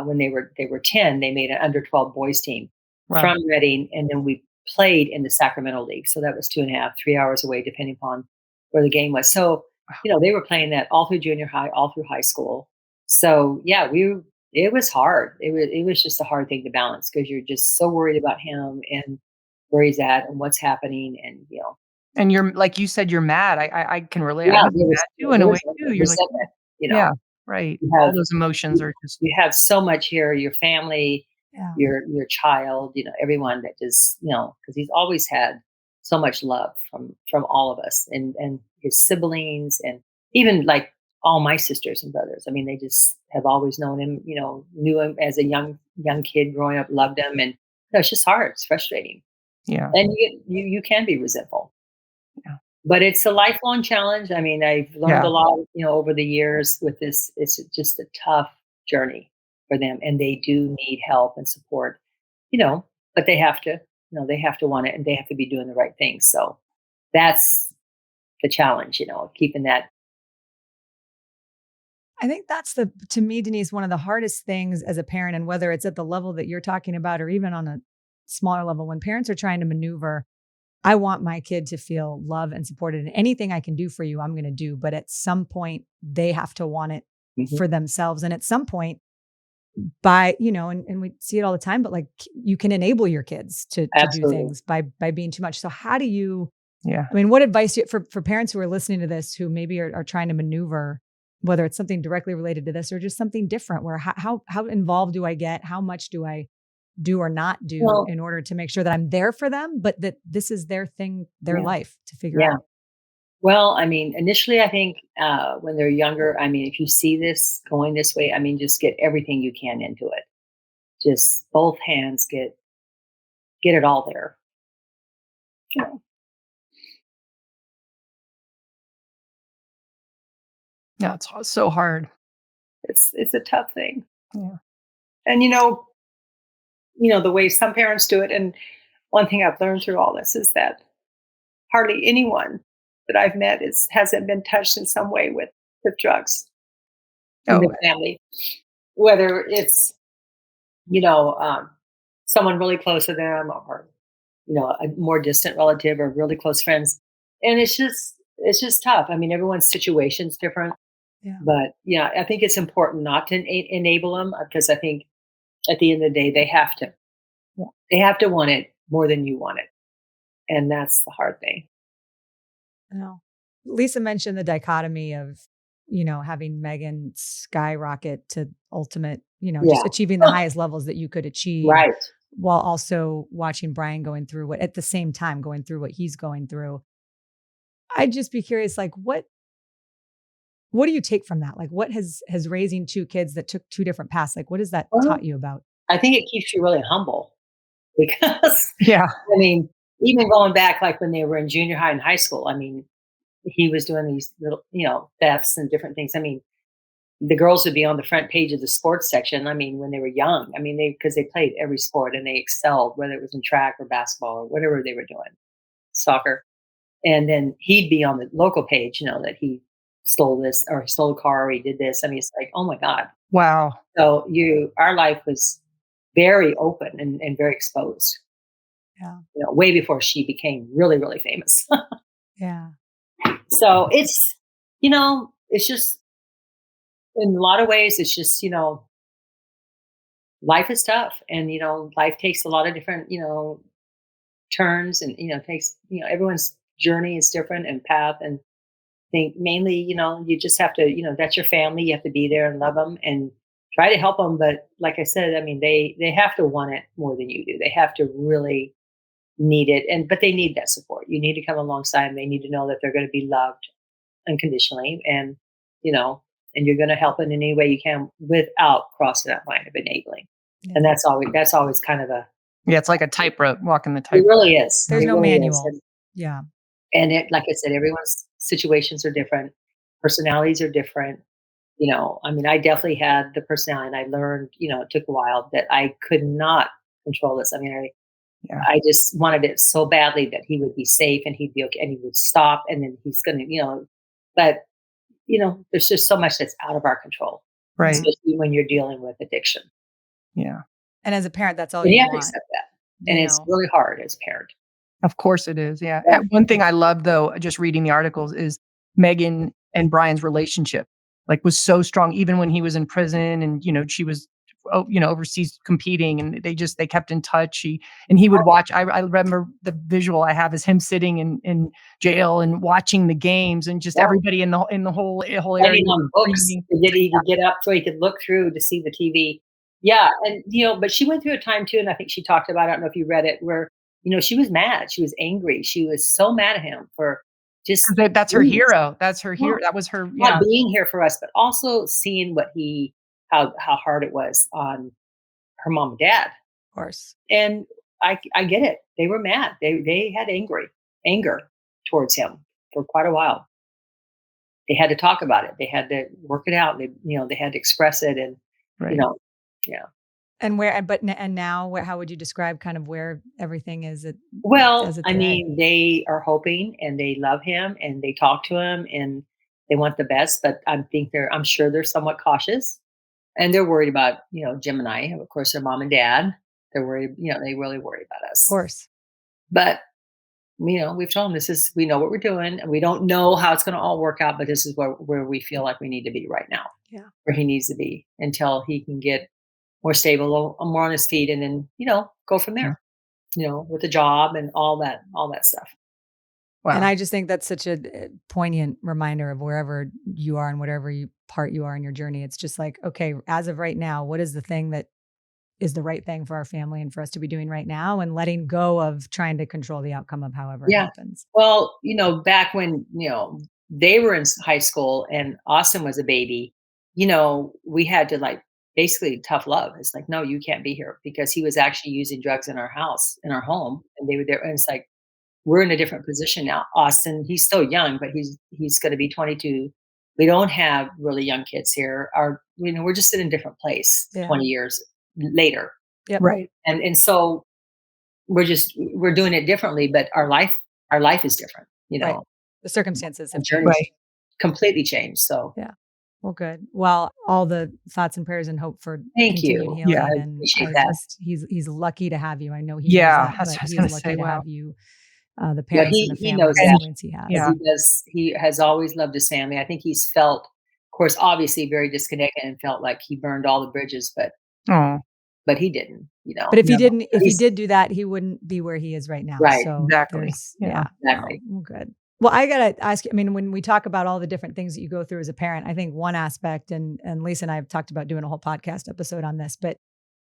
when they were 10. They made an under 12 boys team Wow. from Reading, and then we played in the Sacramento League. So that was 2.5, 3 hours away, depending upon where the game was. So, they were playing that all through junior high, all through high school. So yeah, it was hard. It was just a hard thing to balance because you're just so worried about him and where he's at and what's happening. And And you're like you said, you're mad. I can relate. I yeah, was mad too in there a way was too. You're like, resentment. yeah, right. You All have those emotions are just you have so much here, your family, Yeah. your child, everyone that just, because he's always had so much love from all of us and his siblings and even like all my sisters and brothers. I mean, they just have always known him, knew him as a young kid growing up, loved him. And it's just hard. It's frustrating. yeah. And you can be resentful. Yeah. But it's a lifelong challenge. I mean, I've learned Yeah. a lot, over the years with this. It's just a tough journey for them, and they do need help and support, but they have to want it, and they have to be doing the right thing. So that's the challenge, keeping that. I think that's to me, Denise, one of the hardest things as a parent, and whether it's at the level that you're talking about or even on a smaller level, when parents are trying to maneuver, I want my kid to feel love and supported, and anything I can do for you, I'm going to do. But at some point, they have to want it Mhm. for themselves. And at some point, and we see it all the time, but like you can enable your kids to do Absolutely. things by being too much. So how do you, Yeah. I mean, what advice do you, for parents who are listening to this, who maybe are trying to maneuver, whether it's something directly related to this or just something different, where how involved do I get? How much do I do or not do Well, in order to make sure that I'm there for them, but that this is their thing, their yeah, life to figure yeah. out? Well, I mean, initially, I think when they're younger, I mean, if you see this going this way, I mean, just get everything you can into it. Just both hands get it all there. Yeah. Yeah. It's so hard. It's a tough thing. Yeah. And the way some parents do it. And one thing I've learned through all this is that hardly anyone that I've met hasn't been touched in some way with drugs in Oh, the family, whether it's you know someone really close to them or a more distant relative or really close friends. And it's just tough. I mean, everyone's situation's different, Yeah. but yeah, I think it's important not to enable them because I think at the end of the day yeah. they have to want it more than you want it, and that's the hard thing. No. Lisa mentioned the dichotomy of, having Megan skyrocket to ultimate, Yeah. just achieving the highest levels that you could achieve Right. while also watching Brian going through at the same time going through what he's going through. I'd just be curious, like what do you take from that? Like what has raising two kids that took two different paths, like what has that Well, taught you about? I think it keeps you really humble because Yeah. I mean, even going back like when they were in junior high and high school, I mean, he was doing these little, thefts and different things. I mean, the girls would be on the front page of the sports section. I mean, when they were young, I mean, because they played every sport and they excelled, whether it was in track or basketball or whatever they were doing, soccer. And then he'd be on the local page, that he stole this or he stole a car or he did this. I mean, it's like, oh my God. Wow. So our life was very open and very exposed, Yeah. way before she became really, really famous. Yeah. So it's just in a lot of ways, it's just, life is tough and, life takes a lot of different, turns and, takes, everyone's journey is different and path. And I think mainly, you just have to, that's your family. You have to be there and love them and try to help them. But like I said, I mean, they have to want it more than you do. They have to really need it. But they need that support. You need to come alongside them. They need to know that they're going to be loved unconditionally and, and you're going to help in any way you can without crossing that line of enabling. Yeah. And that's always kind of Yeah, it's like a tightrope, walking the It tightrope. really is. There's It no really is. manual. Yeah. And it, like I said, everyone's situations are different. Personalities are different. I mean, I definitely had the personality, and I learned, it took a while that I could not control this. I mean, Yeah. I just wanted it so badly that he would be safe and he'd be okay and he would stop and then he's going to, but, there's just so much that's out of our control, Right. especially when you're dealing with addiction. Yeah. And as a parent, that's all And you you have to want. accept that. And you it's know? really hard as a parent. Of course it is. Yeah. Yeah. And one thing I love though, just reading the articles, is Megan and Brian's relationship, like, was so strong even when he was in prison and, she was overseas competing, and they kept in touch. He would watch. I remember the visual I have is him sitting in jail and watching the games, and just Yeah. everybody in the whole area Writing on books. screaming. He could get up so he could look through to see the TV. Yeah. And, but she went through a time too, and I think she talked about, I don't know if you read it, where, she was mad. She was angry. She was so mad at him for just That's her being- hero. That's her hero. Yeah. That was her. not Yeah. being here for us, but also seeing how hard it was on her mom and dad. Of course. And I get it. They were mad. They had anger towards him for quite a while. They had to talk about it. They had to work it out. They had to express it, and Right. yeah. And now, how would you describe kind of where everything is? Well, as of I today? mean, they are hoping and they love him and they talk to him and they want the best, but I'm sure they're somewhat cautious and they're worried about, Gemini. Of course, their mom and dad. They're worried, they really worry about us. Of course. But, we've told them we know what we're doing and we don't know how it's going to all work out, but this is where we feel like we need to be right now. Yeah. Where he needs to be until he can get more stable, more on his feet, and then, go from there, with a job and all that stuff. Wow. And I just think that's such a poignant reminder of wherever you are and whatever part you are in your journey. It's just like, okay, as of right now, what is the thing that is the right thing for our family and for us to be doing right now, and letting go of trying to control the outcome of however it happens. Well, back when, they were in high school and Austin was a baby, we had to basically tough love. It's like, no, you can't be here, because he was actually using drugs in our house, in our home, and they were there. And it's like, we're in a different position now. Austin, he's still young, but he's going to be 22. We don't have really young kids here. We're just in a different place 20 years later. Yep. Right. And so we're doing it differently, but our life is different, Right. The circumstances have journey changed. completely changed. So Yeah. Well, good. Well, all the thoughts and prayers and hope for Thank continued you. healing. Yeah, I and appreciate that. He's lucky to have you. I know he Yeah, knows that, that's but what I was he's gonna lucky say, to wow. have you, the parents and the he family knows and that. siblings he has. Yeah. He has always loved his family. I think he's felt, of course, obviously very disconnected and felt like he burned all the bridges, but Oh, he didn't, But if he No. didn't, if he He's- did do that, he wouldn't be where he is right now. Right, So exactly. there's- Yeah, exactly. Well, good. Well, I gotta ask you, I mean, when we talk about all the different things that you go through as a parent, I think one aspect, and Lisa and I have talked about doing a whole podcast episode on this, but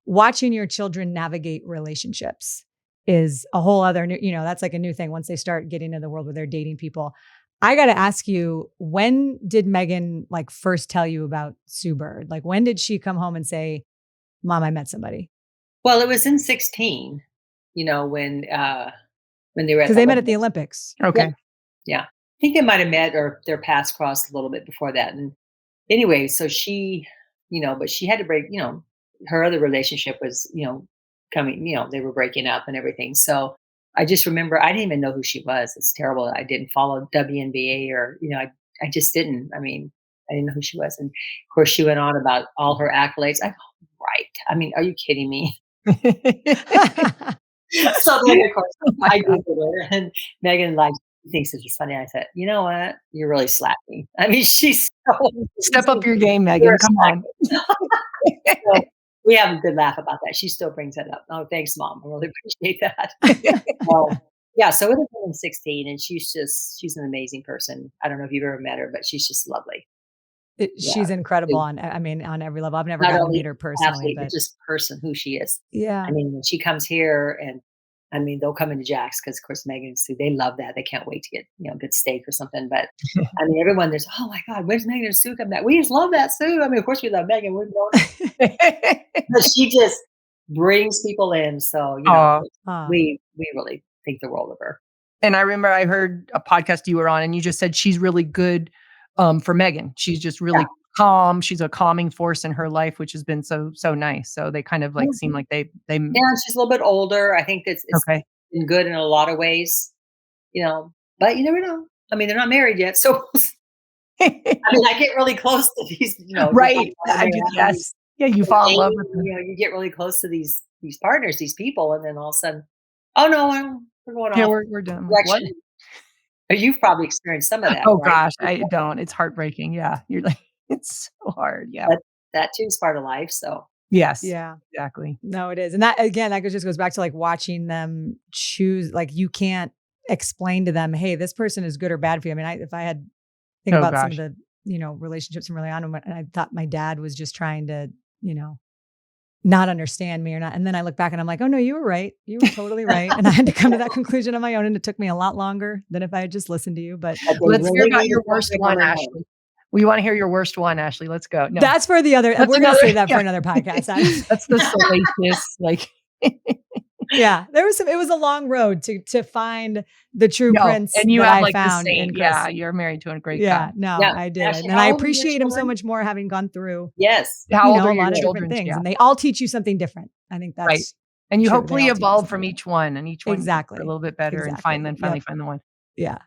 watching your children navigate relationships is a whole other new, that's like a new thing once they start getting into the world where they're dating people. I got to ask you, when did Megan first tell you about Sue Bird? When did she come home and say, Mom, I met somebody? Well, it was in 16, when they were at Because they met at the Olympics. okay. Yeah. I think they might have met or their paths crossed a little bit before that. And anyway, so she, but she had to break, her other relationship was, coming, they were breaking up and everything. So I just remember, I didn't even know who she was. It's terrible. I didn't follow WNBA or, I just didn't. I mean, I didn't know who she was. And of course she went on about all her accolades. I go, right. I mean, are you kidding me? So then, of course, I Googled her, and Megan thinks this is funny. I said, you know what? You're really slacking. I mean, she's so Step up your game, Megan. You're Come on. so we have a good laugh about that. She still brings that up. Oh, thanks, Mom. I really appreciate that. Yeah, so it was in 16, and she's an amazing person. I don't know if you've ever met her, but she's just lovely. She's incredible on every level. I've never Not gotten to only meet her personally, absolutely, but but just person who she is. yeah. I mean, when she comes here, and I mean, they'll come into Jack's because, of course, Megan and Sue, they love that. They can't wait to get, good steak or something. But I mean, everyone there's, oh my God, where's Megan and Sue come back? We just love that Sue. I mean, of course we love Megan. We're going, but brings people in. So, Ah, we really think the world of her. And I remember I heard a podcast you were on, and you just said she's really good, for Megan. She's just Yeah. really calm. She's a calming force in her life, which has been so nice. So they kind of, like, seem like they Yeah, she's a little bit older. I think that it's okay. been good in a lot of ways, but you never know. I mean, they're not married yet, so I mean, I get really close to these, Right. when I they're do, having these yes. Yeah, you fall in love dating, with them. you get really close to these partners, these people, and then all of a sudden, oh no, we're going Yeah, off we're done. Like, what? direction. You've probably experienced some of that, Oh right? gosh, I don't. It's heartbreaking. Yeah. You're like, it's so hard. Yeah. But that too is part of life. So Yes. yeah. Exactly. No, it is. And that again, just goes back to like watching them choose, like you can't explain to them, hey, this person is good or bad for you. I mean, if I had think Oh about some of gosh. the, relationships from early on, and I thought my dad was just trying to, not understand me or not. And then I look back and I'm like, oh no, you were right. You were totally right. And I had to come to that conclusion on my own. And it took me a lot longer than if I had just listened to you. But but they Let's hear really about need your to worst take one, over home. Ashley. We wanna hear your worst one, Ashley. Let's go. No, that's for the other, that's we're going to another save that for yeah. another podcast. Actually. That's the salacious, like Yeah, it was a long road to find the true no, prince and you that have, I like, the found in saint. Yeah, Chris. you're married to a great guy. Yeah, no, Now, I did. Ashley, And I how old are your appreciate him so children? much more having gone through, Yes. How old a are your lot of different children? things. Yeah, And they all teach you something different. I think right. that's And you true. They hopefully all teach you evolve something from different. each one, and each one gets a Exactly. little bit better and Exactly. finally Yep. find the one. Yeah.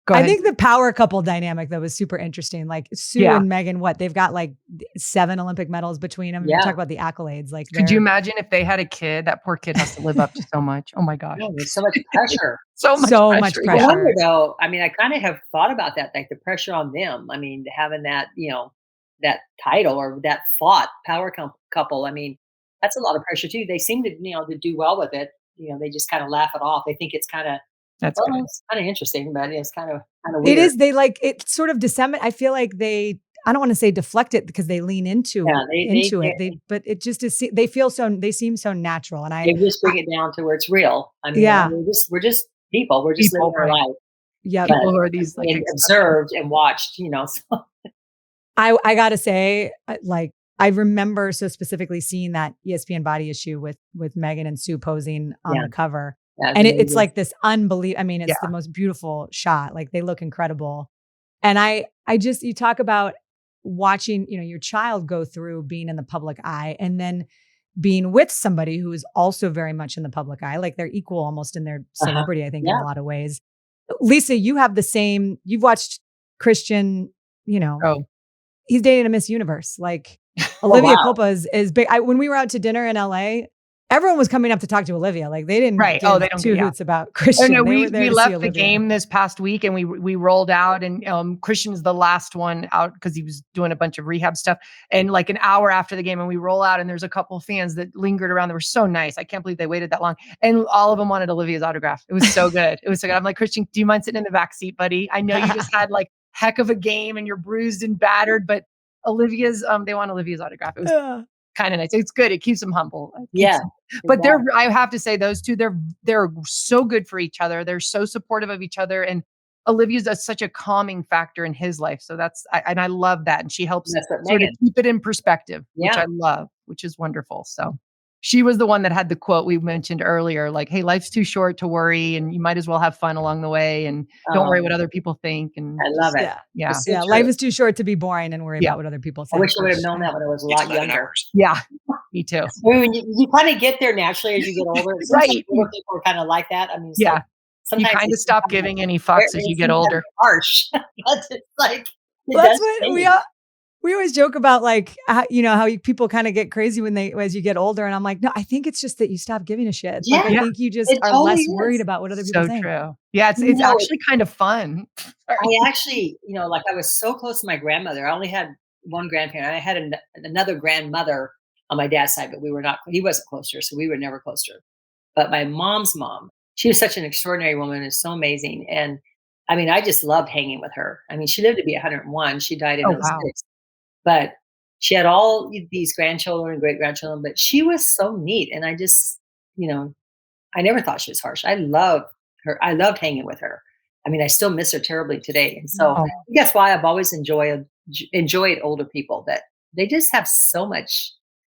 Go I ahead. think the power couple dynamic though was super interesting. Like Sue Yeah. and Megan, they've got like 7 Olympic medals between them. You Yeah. talk about the accolades. Like Could you they're imagine if they had a kid? That poor kid has to live up to so much. Oh my gosh. Oh, there's so much pressure. So much so much pressure. I Yeah. wonder pressure. though, I mean, I kind of have thought about that, like the pressure on them. I mean, having that, that title or that thought couple. I mean, that's a lot of pressure too. They seem to, to do well with it. They just kind of laugh it off. They think it's kind of, That's well, good. it's kind of interesting, but it's kind of It weird. is. They like it sort of disseminate. I feel like I don't want to say deflect it because they lean into Yeah, it. But it just is. They seem so natural. And they just bring it down to where it's real. I mean, yeah, we're just people. We're just People, living our right. life, yeah. but People who are these like being observed and watched. So. I gotta say, like I remember so specifically seeing that ESPN body issue with Megan and Sue posing on Yeah. the cover. That's And it's amazing. like this unbelievable. I mean, it's Yeah. the most beautiful shot. Like they look incredible. And you talk about watching, your child go through being in the public eye and then being with somebody who is also very much in the public eye. Like they're equal almost in their celebrity, I think, in Yeah. a lot of ways. Lisa, you have you've watched Christian, Oh, he's dating a Miss Universe. Like Oh, Olivia wow. Culpa is big. When we were out to dinner in LA, everyone was coming up to talk to Olivia. Like they didn't right. give Oh, they don't two get hoots about Christian. no, They we were there we to see left the Olivia. game this past week, and we rolled out, and Christian's the last one out because he was doing a bunch of rehab stuff. And like an hour after the game, and we roll out, and there's a couple of fans that lingered around. They were so nice. I can't believe they waited that long, and all of them wanted Olivia's autograph. It was so good. It was so good. I'm like, Christian, do you mind sitting in the back seat, buddy? I know you just had like heck of a game, and you're bruised and battered, but Olivia's they want Olivia's autograph. It was Yeah. kind of nice. It's good. It keeps them humble. It keeps Yeah. them- but exactly. I have to say those two, they're so good for each other. They're so supportive of each other. And Olivia's such a calming factor in his life. So and I love that. And she helps That's what sort of Megan. keep it in perspective, which Yeah. I love, which is wonderful. So she was the one that had the quote we mentioned earlier, like, hey, life's too short to worry, and you might as well have fun along the way, and don't worry what other people think. And I love it. Yeah. yeah. It's so Yeah. true. Life is too short to be boring and worry Yeah. about what other people I think. wish I would have known that when I was a lot younger. Yeah. Me too. I mean, when you kind of get there naturally as you get older. It seems like Right. older people are kind of like that. I mean, it's Yeah. like, You sometimes kind of it's stop kind of giving any fucks as you get older. harsh. But it's like it That's does what change. we always joke about, like, how people kind of get crazy as you get older. And I'm like, no, I think it's just that you stop giving a shit. Like, I Yeah. think you just It are totally less is. worried about what other people So think. true. Yeah, it's You know, actually kind of fun. Sorry. I actually, like I was so close to my grandmother. I only had one grandparent. I had another grandmother on my dad's side, but he wasn't close to her, so we were never close to her. But my mom's mom, she was such an extraordinary woman. It's so amazing. And I mean, I just loved hanging with her. I mean, she lived to be 101. She died in Oh, '06. wow. But she had all these grandchildren and great grandchildren, but she was so neat. And I just, I never thought she was harsh. I loved her. I loved hanging with her. I mean, I still miss her terribly today. And so Oh. I think that's why I've always enjoyed older people, that they just have so much.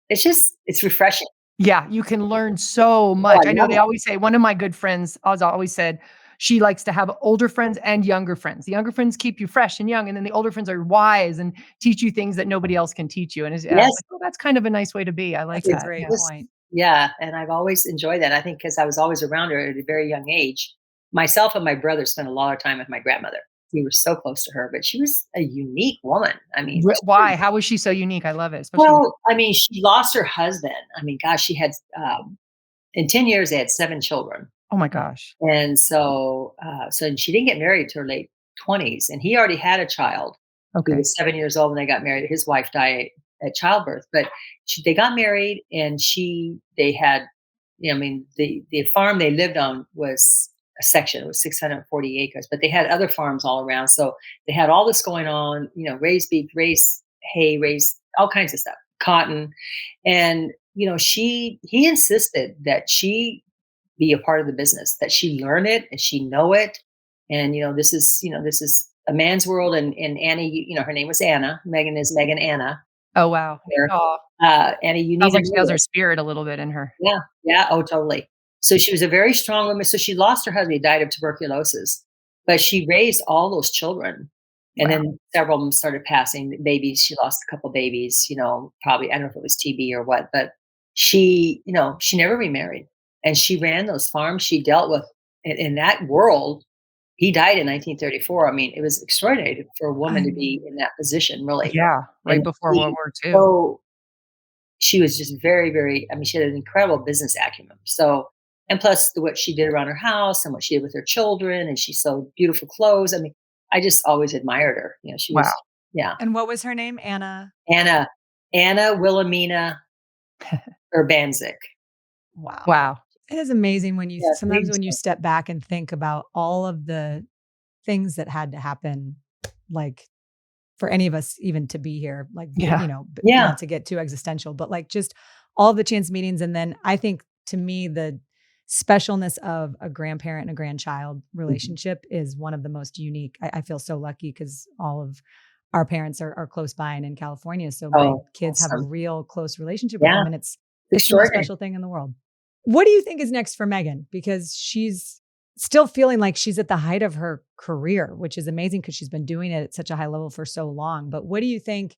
It's refreshing. Yeah, you can learn so Oh, I much. I know love they it. always say one of my good friends has always said she likes to have older friends and younger friends. The younger friends keep you fresh and young, and then the older friends are wise and teach you things that nobody else can teach you. And I was Yes, like, oh, that's kind of a nice way to be. I like That's a it's that. great Yeah. just point. yeah, and I've always enjoyed that. I think because I was always around her at a very young age. Myself and my brother spent a lot of time with my grandmother. We were so close to her, but she was a unique woman. I mean, Why? How was she so unique? I love it, especially. well, I mean, she lost her husband. I mean, gosh, she had in 10 years they had 7 children. Oh my gosh. And so she didn't get married to her late 20s, and he already had a child. He Okay. was 7 years old when they got married. His wife died at childbirth, but they got married, and they had, I mean, the farm they lived on was a section. It was 640 acres, but they had other farms all around. So they had all this going on, raise beef, raise hay, raise all kinds of stuff, cotton. And, he insisted that she be a part of the business, that she learn it and she know it. And this is a man's world. And Annie, her name was Anna. Megan is Megan Anna. Oh wow. There, Oh, Annie, you need sounds to like she has know her this. spirit a little bit in her. Yeah, yeah, oh, totally. So she was a very strong woman. So she lost her husband; he died of tuberculosis, but she raised all those children, and Wow. then several of them started passing babies. She lost a couple babies. Probably I don't know if it was TB or what, but she never remarried, and she ran those farms. She dealt with in that world. He died in 1934. I mean, it was extraordinary for a woman I to be mean, in that position, really. Yeah, right And before World she War II. so she was just very, very, I mean, she had an incredible business acumen. So, and plus what she did around her house and what she did with her children, and she sewed beautiful clothes. I mean, I just always admired her. She Wow. was, yeah. and what was her name? Anna. Anna, Anna Wilhelmina Urbanzik. Wow. Wow. It is amazing when you Yeah, sometimes when you step back and think about all of the things that had to happen, like for any of us even to be here, like, Yeah. yeah. not to get too existential, but like just all the chance meetings. And then I think to me, the specialness of a grandparent and a grandchild Mhm. relationship is one of the most unique. I feel so lucky because all of our parents are close by and in California. So my Oh, kids have a awesome. real close relationship with Yeah, them. And it's the most extraordinary. special thing in the world. What do you think is next for Megan? Because she's still feeling like she's at the height of her career, which is amazing because she's been doing it at such a high level for so long. But what do you think?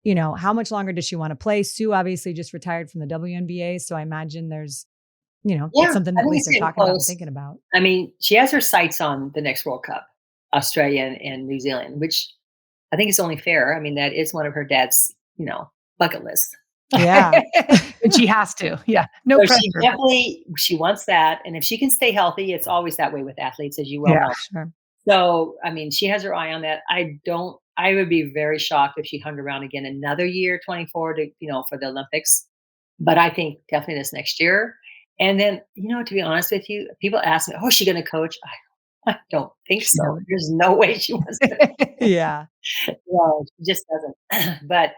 How much longer does she want to play? Sue obviously just retired from the WNBA. So I imagine there's, that's Yeah, something I that at think least it's they're getting talking about and close. thinking about. I mean, she has her sights on the next World Cup, Australia and New Zealand, which I think is only fair. I mean, that is one of her dad's, bucket list. Yeah. And she has to. Yeah. No So she pressure. definitely she wants that, and if she can stay healthy, it's always that way with athletes, as you well Yeah. know. Sure. So, I mean, she has her eye on that. I would be very shocked if she hung around again another year, 24 to, for the Olympics. But I think definitely this next year. And then, to be honest with you, people ask me, "Oh, is she going to coach?" I don't think She so. doesn't. There's no way she wants to. Yeah. No, she just doesn't. But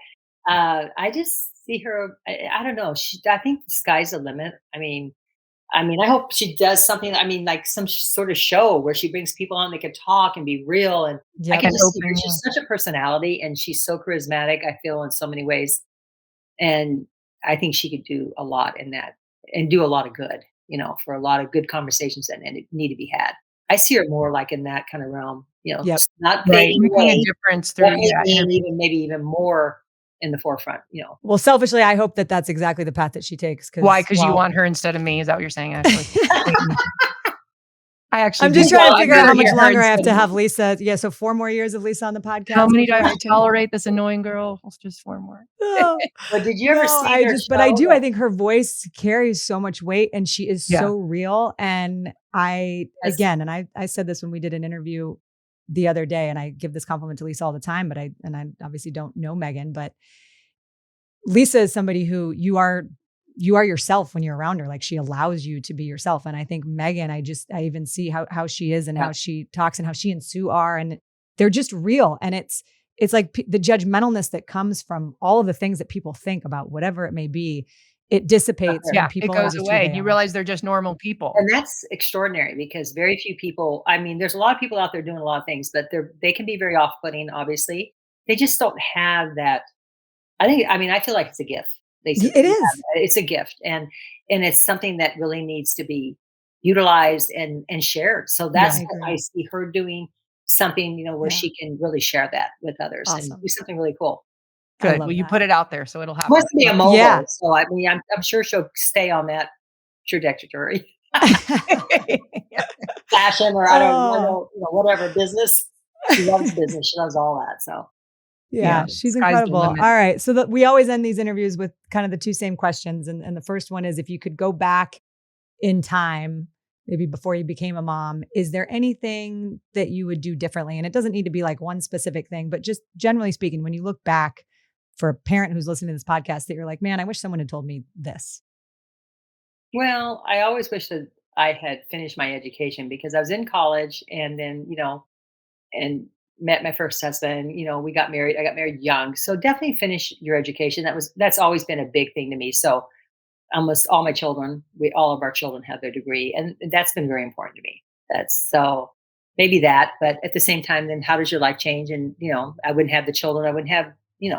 I just see her. I don't know. I think the sky's the limit. I mean, I hope she does something. I mean, like some sort of show where she brings people on, they can talk and be real. And I Yep. can And just see her. open. Yeah. She's such a personality, and she's so charismatic. I feel in so many ways, and I think she could do a lot in that, and do a lot of good. For a lot of good conversations and it need to be had. I see her more like in that kind of realm. Yep. Not Right. fading Making a away, difference through, definitely yeah, being interview. maybe even more in the forefront. Well, selfishly, I hope that that's exactly the path that she takes. Why? Because Because you want her instead of me. Is that what you're saying, Ashley? I actually I'm do. just trying to Well, I'd figure out rather how much hear her longer I have instead to of have me. Lisa. Yeah, so 4 more years of Lisa on the podcast. How many do I before have to turn. tolerate this annoying girl? It's just 4 more. Oh, But did you ever no, see their but I show? do. I think her voice carries so much weight and she is Yeah. so real. And I said this when we did an interview the other day, and I give this compliment to Lisa all the time, but I obviously don't know Megan, but Lisa is somebody who you are yourself when you're around her. Like she allows you to be yourself. And I think Megan, I even see how she is and Yeah. how she talks and how she and Sue are, and they're just real. And it's like the judgmentalness that comes from all of the things that people think about whatever it may be. It dissipates when Yeah. It people are goes just who away. they And you are. realize they're just normal people. And that's extraordinary because very few people, I mean, there's a lot of people out there doing a lot of things, but they can be very off-putting, obviously. They just don't have that. I feel like it's a gift. They said, It is. it's a gift, and it's something that really needs to be utilized and shared. So Yeah. that's I what agree. I see her doing, something, where Yeah. she can really share that with others and do Awesome. something really cool. I Good. love Well, you that. put it out there, so it'll She happen. wants to be a Yeah. mogul, so I mean, I'm sure she'll stay on that trajectory. Fashion, or I don't Oh, know, whatever business. She loves business. She loves all that. So Yeah, yeah, she's sky's the incredible. All limit. right. So we always end these interviews with kind of the two same questions. And the first one is if you could go back in time, maybe before you became a mom, is there anything that you would do differently? And it doesn't need to be like one specific thing, but just generally speaking, when you look back for a parent who's listening to this podcast that you're like, man, I wish someone had told me this. well, I always wish that I had finished my education because I was in college and then, and met my first husband. We got married. I got married young. So definitely finish your education. That's always been a big thing to me. So almost all my children, all of our children have their degree. And that's been very important to me. That's so maybe that, but at the same time, then how does your life change? And, I wouldn't have the children. I wouldn't have,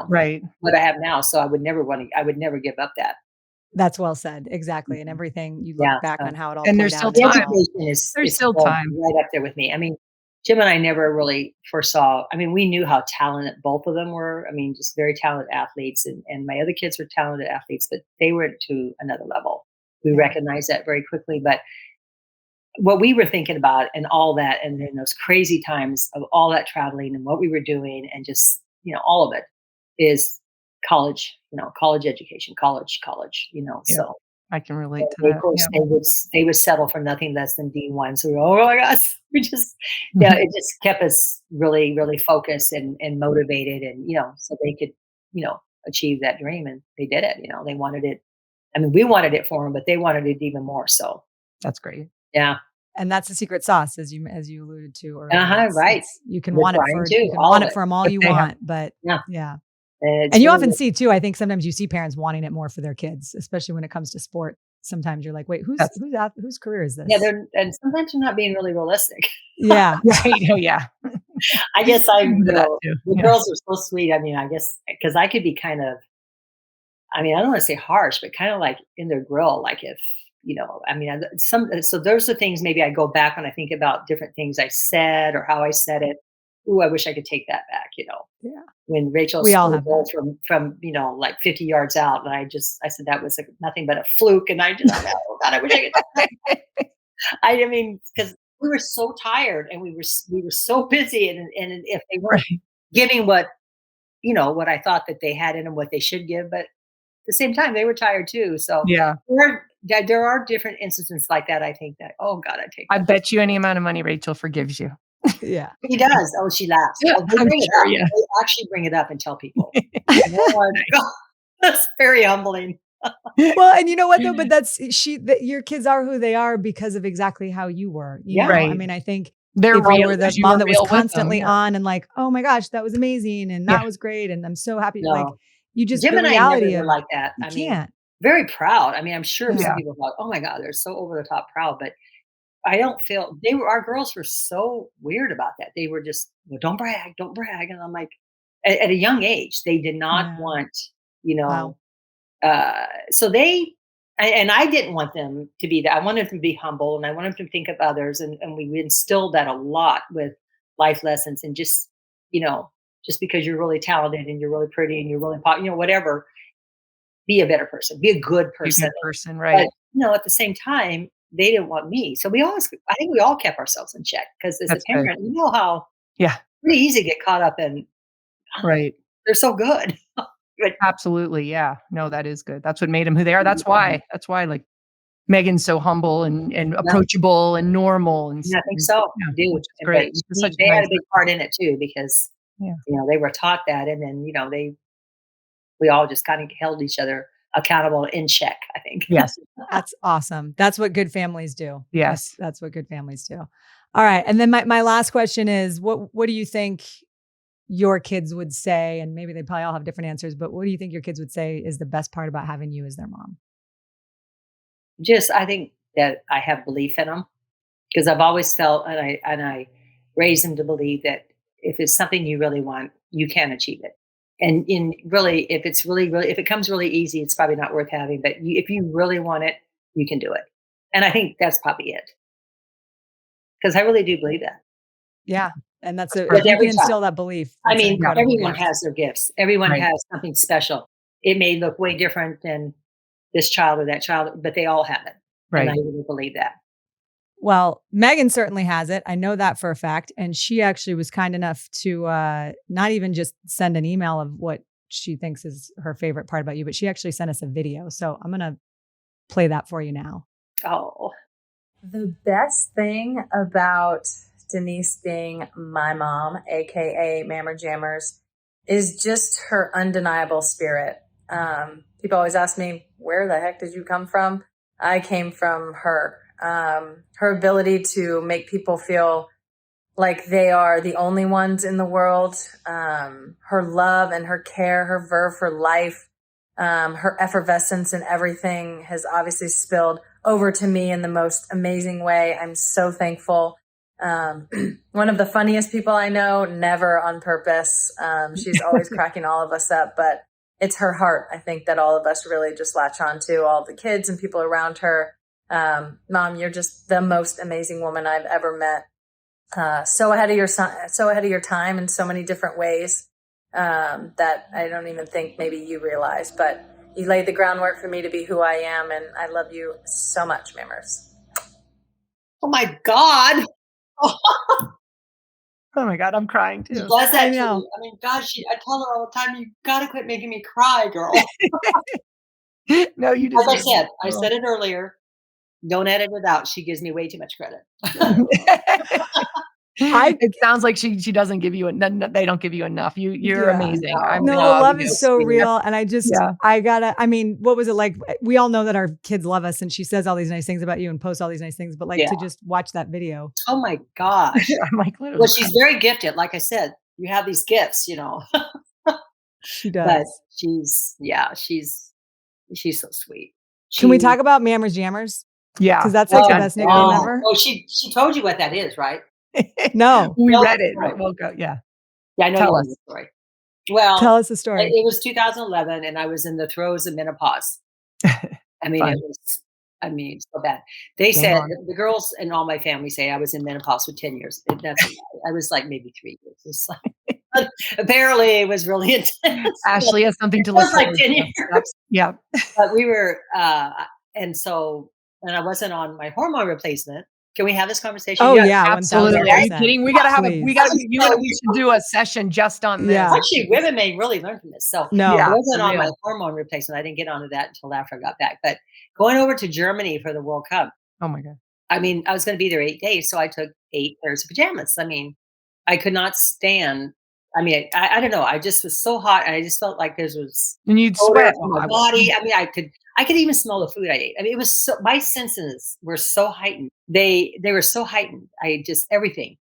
Right. what I have now. So I would never give up that. That's well said. Exactly. And Mhm. everything you look Yeah. back So on how it all And played there's out still and the it's time. all education There's is still still time. right up there with me. I mean, Jim and I never really foresaw. I mean, we knew how talented both of them were. I mean, just very talented athletes, and my other kids were talented athletes, but they were to another level. We yeah. recognized that very quickly. But what we were thinking about and all that, and then those crazy times of all that traveling and what we were doing, and just all of it is college. College education, college. Yeah, So I can relate to they, of that. course, Yeah. they would settle for nothing less than D1. So we go, oh my gosh, we just it just kept us really, really focused and motivated, and so they could achieve that dream, and they did it. They wanted it. I mean, we wanted it for them, but they wanted it even more. So That's great. yeah, And that's the secret sauce, as you alluded to earlier. right. It's you can With want it Brian for too, you can all want of it it. for them all If you they have want, but Yeah, yeah. and And it's you really often see too, I think sometimes you see parents wanting it more for their kids, especially when it comes to sport. Sometimes you're like, wait, That's whose career is yeah. this? They're and sometimes they're not being really realistic. Yeah. right. Oh, yeah. I guess A little bit of that too. the Yeah. girls are so sweet. I mean, I guess because I could be kind of, I mean, I don't want to say harsh, but kind of like in their grill. Like if, I mean, so those are things maybe I go back when I think about different things I said or how I said it. Ooh, I wish I could take that back. Yeah. When Rachel We all scored a have goal that. from, like 50 yards out. And I said that was nothing but a fluke. And I just, oh God, I wish I could. I mean, because we were so tired and we were so busy. And if they weren't Right. giving what I thought that they had in them, what they should give, but the same time, they were tired too. So Yeah. there are different instances like that. I think that, oh God, I take I that. bet you any amount of money Rachel forgives you. Yeah. He does. Oh, she laughs. Yeah, Oh, they I'm bring it sure. up. Yeah. They actually bring it up and tell people. Oh my God, that's very humbling. Well, and you know what though, but your kids are who they are because of exactly how you were. Yeah. I Right. mean, I think They're if you real were the because you mom were that was real with them. constantly Yeah. on and like, oh my gosh, that was amazing and Yeah. that was great and I'm so happy, like No, the Jim and I never reality were of like that. you I mean, can't. very proud. I mean, I'm sure some Yeah. Yeah. people thought, oh my God, they're so over the top proud, but I don't feel our girls were so weird about that. They were just, well, don't brag. And I'm like, at a young age, they did not Yeah. want, you Wow. know, so and I didn't want them to be that. I wanted them to be humble and I wanted them to think of others. And we instilled that a lot with life lessons and just because you're really talented and you're really pretty and you're really, whatever, be a better person, be a good Be a person. good person. But, Right. at the same time, they didn't want me. So I think we all kept ourselves in check because as a That's good. parent, you know how Yeah. pretty easy to get caught up in, Right. they're so good. But Absolutely. Yeah. No, that is good. That's what made them who they are. That's why like Megan's so humble and yeah, approachable and normal yeah, I think and so. yeah, I do. which is And great. Which is such they a had nice a big part in it too because yeah. they were taught that, and then we all just kind of held each other accountable in check, I think. Yes. That's awesome. That's what good families do. Yes. That's what good families do. All right. And then my last question is what do you think your kids would say? And maybe they probably all have different answers, but what do you think your kids would say is the best part about having you as their mom? Just I think that I have belief in them because I've always felt, and I raised them to believe that if it's something you really want, you can achieve it. And in really, if it's really, really, if it comes really easy, it's probably not worth having. But if you really want it, you can do it. And I think that's probably it. Because I really do believe that. Yeah. And that's if With you every can child. instill that belief. I that's an mean, incredible everyone gift. has their gifts. Everyone Right. has something special. It may look way different than this child or that child, but they all have it. And I Right. really believe that. Well, Megan certainly has it. I know that for a fact. And she actually was kind enough to not even just send an email of what she thinks is her favorite part about you, but she actually sent us a video. So I'm going to play that for you now. Oh, The best thing about Denise being my mom, aka Mammer Jammers, is just her undeniable spirit. People always ask me, where the heck did you come from? I came from her. Her ability to make people feel like they are the only ones in the world. Her love and her care, her verve for life, her effervescence and everything has obviously spilled over to me in the most amazing way. I'm so thankful. One of the funniest people I know, never on purpose. She's always cracking all of us up, but it's her heart, I think, that all of us really just latch on to, all the kids and people around her. Mom, you're just the most amazing woman I've ever met. So ahead of your time in so many different ways that I don't even think maybe you realize. But you laid the groundwork for me to be who I am, and I love you so much, Mammers. oh my God. Oh my God, I'm crying She too. does that I to know. me. I mean, gosh, I tell her all the time, you got to quit making me cry, girl. No, you Like I deserve said, I it. said it earlier. Don't edit it out. She gives me way too much credit. It sounds like she doesn't give you they don't give you enough. You're Yeah. amazing. I'm No, the proud love of you. is so sweet. real. And Yeah. I mean, what was it like? We all know that our kids love us and she says all these nice things about you and posts all these nice things, but like Yeah. to just watch that video. Oh my gosh. I'm like, literally. Well, she's very gifted. Like I said, you have these gifts, She but does. she's so sweet. Can we talk about Mammer Jammers? Yeah. Because that's like the best nickname Oh, ever. oh, she told you what that is, right? No. We No, read it. no. Right. Well, go, yeah. Yeah, I know Tell you know us. the story. Well, Tell us the story. it was 2011, and I was in the throes of menopause. I mean, Fun. so bad. They Game said on. the girls and all my family say I was in menopause for 10 years. That's a lie. I was like maybe 3 years. It's like, but apparently it was really intense. Ashley has something to It look was like forward 10 to. years. Yeah. But we were, and I wasn't on my hormone replacement. Can we have this conversation? Oh, yeah, Absolutely. Are you 1000%. kidding? We gotta Please. do a session just on this. Yeah. Actually, women may really learn from this. So No. Yeah. I wasn't for on my real. hormone replacement. I didn't get onto that until after I got back. But going over to Germany for the World Cup, Oh my God. I mean, I was going to be there 8 days, so I took 8 pairs of pajamas. I mean, I could not stand. I mean, I don't know. I just was so hot, and I just felt like there was And you'd odor sweat. from my body. I mean, I could even smell the food I ate. I mean, it was so, my senses were so heightened. They were so heightened. I just everything.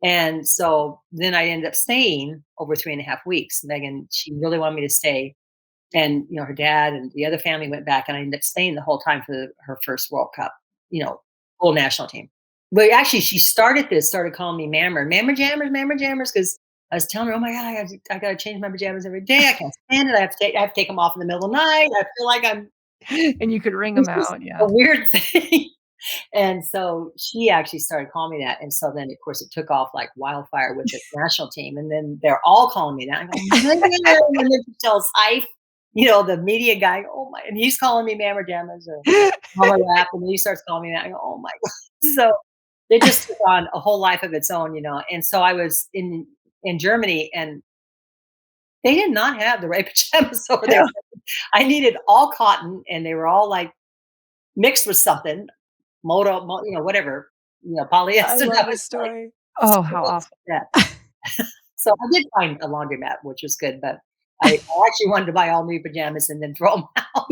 And so then I ended up staying over 3.5 weeks. Megan, she really wanted me to stay. And, her dad and the other family went back, and I ended up staying the whole time for her first World Cup, whole national team. But actually, she started calling me Mammer Jammers, because I was telling her, oh my God, I got to change my pajamas every day. I can't stand it. I have to take them off in the middle of the night. I feel like I'm And you could wring them this is out. Yeah. a weird thing. And so she actually started calling me that. And so then, of course, it took off like wildfire with the national team. And then they're all calling me that. I go, and then she tells Ife, the media guy, oh my, and he's calling me Mammer Jammers or Mama Rap. And then he starts calling me that. I go, oh my God. So it just took on a whole life of its own, And so I was in Germany, and they did not have the right pajamas over there. I needed all cotton, and they were all like mixed with something. Whatever, polyester. I I love was this story. Oh, how awesome. So I did find a laundromat, which was good, but I actually wanted to buy all new pajamas and then throw them out.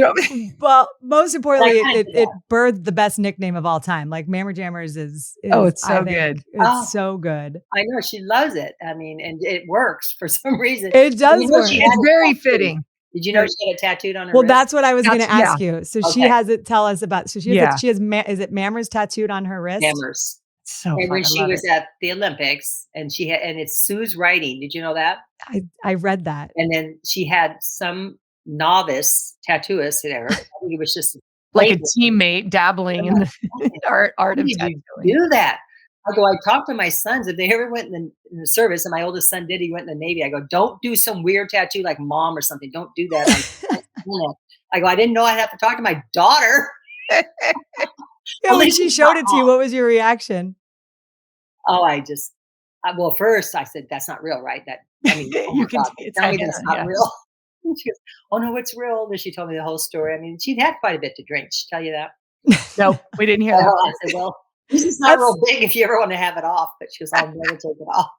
Well, most importantly, I kinda did it birthed the best nickname of all time. Like Mammer Jammers is it's I so think good. It's Oh. so good. I know she loves it. I mean, and it works for some reason. It does You know work. she had It's it very tattooed. fitting. Did you know she had it tattooed on her Well, wrist? that's what I was going to That's- ask you. So she Okay. has it. Tell us about. So she has. Yeah. She has. Is it Mammers tattooed on her wrist? Jammers. So And fun. when I she love was it. at the Olympics and it's Sue's writing. Did you know that? I read that. And then she had some novice tattooist there. I think it was just Like a played with her. teammate dabbling in the art How of did you tattooing. do that? I talked to my sons, if they ever went in the service, and my oldest son did, he went in the Navy. I go, "Don't do some weird tattoo like mom or something. Don't do that." I go, "I didn't know I'd have to talk to my daughter." Yeah, At when least she it's not showed it to you, mom. what was your reaction? Oh, well, first I said, "That's not real, right?" Oh You my can God, see it's tell me hanging that's on, not yeah. real. She goes, "Oh, no, it's real." Then she told me the whole story. She'd had quite a bit to drink. Did she tell you that? Nope, we didn't hear that I part. said, "Well, this is not That's real big if you ever want to have it off." But she goes, "I'll never take it off."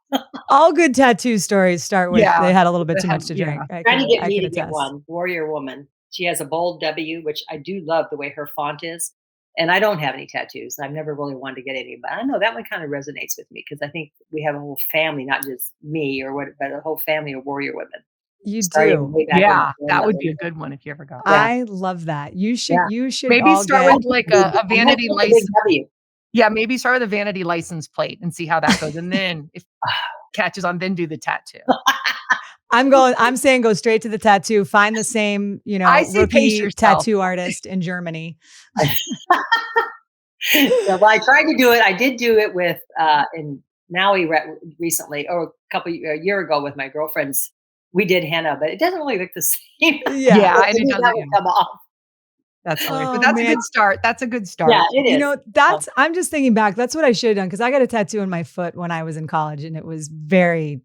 all good tattoo stories start with Yeah. they had a little bit They too have much to yeah. drink. I Trying to can get I me can to get attest. one, Warrior Woman. She has a bold W, which I do love the way her font is. And I don't have any tattoos. I've never really wanted to get any, but I know that one kind of resonates with me because I think we have a whole family, not just me or what, but a whole family of warrior women. You Starting do. way back with my Yeah, that would grandmother. be a good one if you ever got one. Yeah, I love that. You should yeah. you should Maybe all start get with like Big, a I might vanity put the big license. W. Yeah, maybe start with a vanity license plate and see how that goes. And then if catches on, then do the tattoo. I'm saying go straight to the tattoo, find the same, I say pace rookie yourself. tattoo artist in Germany. Yeah, well, I tried to do it. I did do it with in Maui recently, or a year ago with my girlfriends. We did henna, but it doesn't really look the same. Yeah. Yeah, and it Maybe that doesn't. would Yeah, come off. that's hilarious. But Oh that's a man. good start. That's a good Yeah, start. it is. I'm just thinking back. That's what I should have done because I got a tattoo on my foot when I was in college, and it was very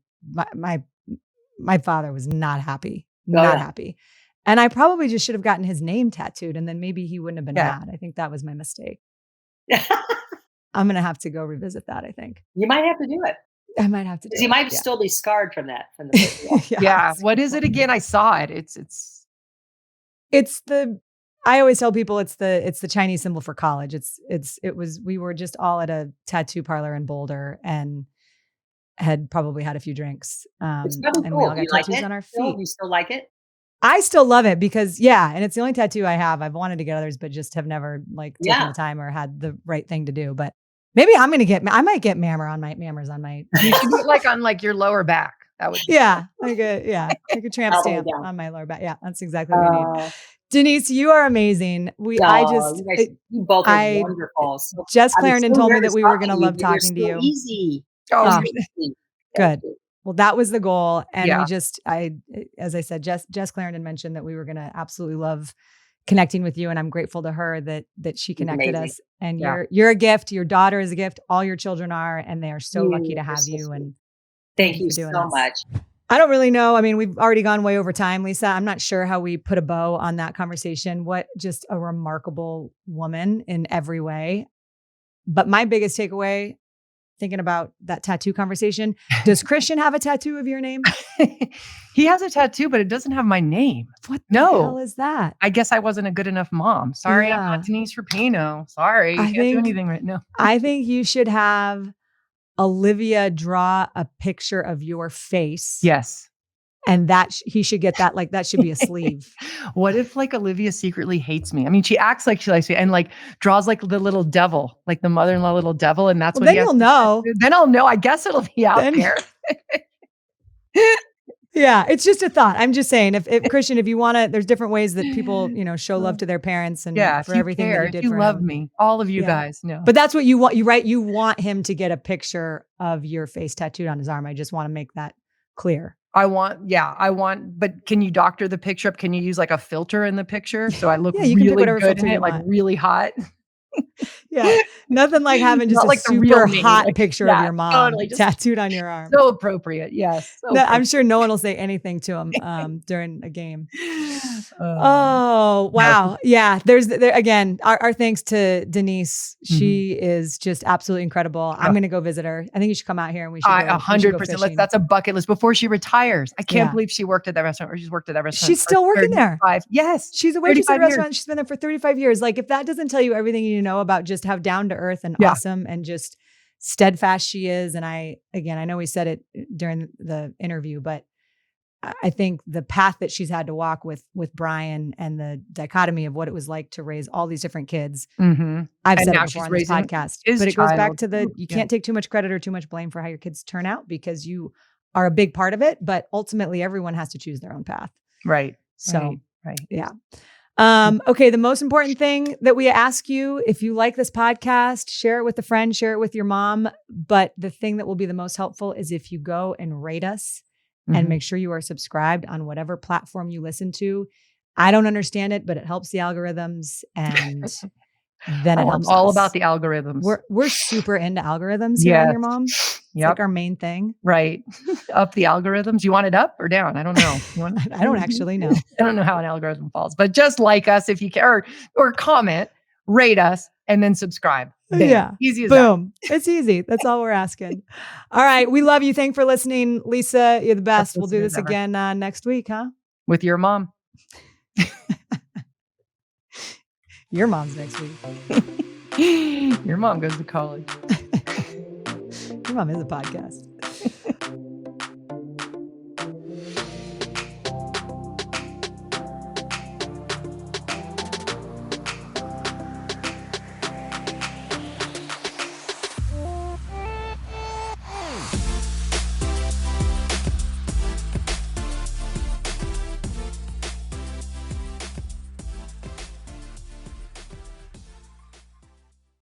my father was not happy, Oh, not yeah. happy. And I probably just should have gotten his name tattooed, and then maybe he wouldn't have been Yeah. mad. I think that was my mistake. I'm gonna have to go revisit that. I think You might have to do it I might have to do because you it. might Yeah. still be scarred from that from the foot. Yeah. it's a What good is it point. again? I saw it. It's It's the I always tell people it's the Chinese symbol for college. We were just all at a tattoo parlor in Boulder and had probably had a few drinks. It's probably And we cool. all Do you got like tattoos it on our still? feet. Do you still like it? I still love it because and it's the only tattoo I have. I've wanted to get others, but just have never taken Yeah. the time or had the right thing to do. But maybe I might get Mammers on my you should do it like on like your lower back. That would be like a tramp All the way stamp down. on my lower back. Yeah, that's exactly what we need. Uh, Denise, you are amazing. you guys, you both are I wonderful. So Jess I was Clarendon so told me that nervous we were going to talking to you, love but you're talking to so you. easy. Oh, Oh, So easy. good. Well, that was the goal. And Yeah. as I said, Jess Clarendon mentioned that we were going to absolutely love connecting with you. And I'm grateful to her that she connected amazing. us. And Yeah. you're a gift. Your daughter is a gift. All your children are, and they are so lucky to You're have so you. sweet. And Thank you for doing so this. much. I don't really know. I mean, we've already gone way over time, Lisa. I'm not sure how we put a bow on that conversation. What just a remarkable woman in every way. But my biggest takeaway, thinking about that tattoo conversation, does Christian have a tattoo of your name? He has a tattoo, but it doesn't have my name. What No. the hell is that? I guess I wasn't a good enough mom. Sorry, I'm Yeah. not Denise Rapinoe. Sorry, you I can't do think- anything right now. I think you should have Olivia draw a picture of your face. Yes. And that he should get that, that should be a sleeve. What if like Olivia secretly hates me? I mean, she acts like she likes me and like draws like the little devil, like the mother-in-law little devil. And that's Well, what then he has you'll to know. tattoo. Then I'll know. I guess it'll be out Then- there. Yeah, it's just a thought. I'm just saying, if Christian, if you want to, there's different ways that people, show love to their parents and Yeah, for if you everything care, that you if did you for love him. me, all of you Yeah. guys know. But that's what you want. You want him to get a picture of your face tattooed on his arm. I just want to make that clear. I want, but can you doctor the picture up? Can you use like a filter in the picture so I look Yeah, you can pick really whatever good filter in you it, like want. really hot? Yeah, nothing like having just Not a like the real super me, hot like, picture yeah, of your mom totally, just tattooed on your arm. So appropriate. Yes. So I'm sure no one will say anything to him during a game. appropriate. Oh, wow. Yeah. Again, our thanks to Denise. She is just absolutely incredible. I'm going to go visit her. I think you should come out here and we should go 100%. fishing. That's a bucket list before she retires. I can't Yeah. believe she worked at that restaurant or she's worked at that restaurant. She's still working there. 35. Yes. She's a waitress at a 35 years. restaurant. She's been there for 35 years. Like, if that doesn't tell you everything you need to know about just how down to earth and Yeah. awesome and just steadfast she is. And I know we said it during the interview, but I think the path that she's had to walk with Brian and the dichotomy of what it was like to raise all these different kids. Mm-hmm. I've And said now it before she's on this raising podcast, his but it goes back child to the, too. you Yeah. can't take too much credit or too much blame for how your kids turn out, because you are a big part of it, but ultimately everyone has to choose their own path. Right. So, Right. yeah. Okay. The most important thing that we ask you, if you like this podcast, share it with a friend, share it with your mom. But the thing that will be the most helpful is if you go and rate us and make sure you are subscribed on whatever platform you listen to. I don't understand it, but it helps the algorithms, and then it helps all us. about the algorithms. We're super into algorithms here on Your Mom. It's like our main thing. Right. Up the algorithms. You want it up or down? I don't know. I don't actually know. I don't know how an algorithm falls, but just like us if you care, or comment, rate us, and then subscribe. Bam. Yeah. Easy as Boom. It's easy. That's all we're asking. All right. We love you. Thanks for listening. Lisa, you're the best. We'll do this again next week, huh? With your mom. Your mom's next week. Your mom goes to college. Your mom is a podcast.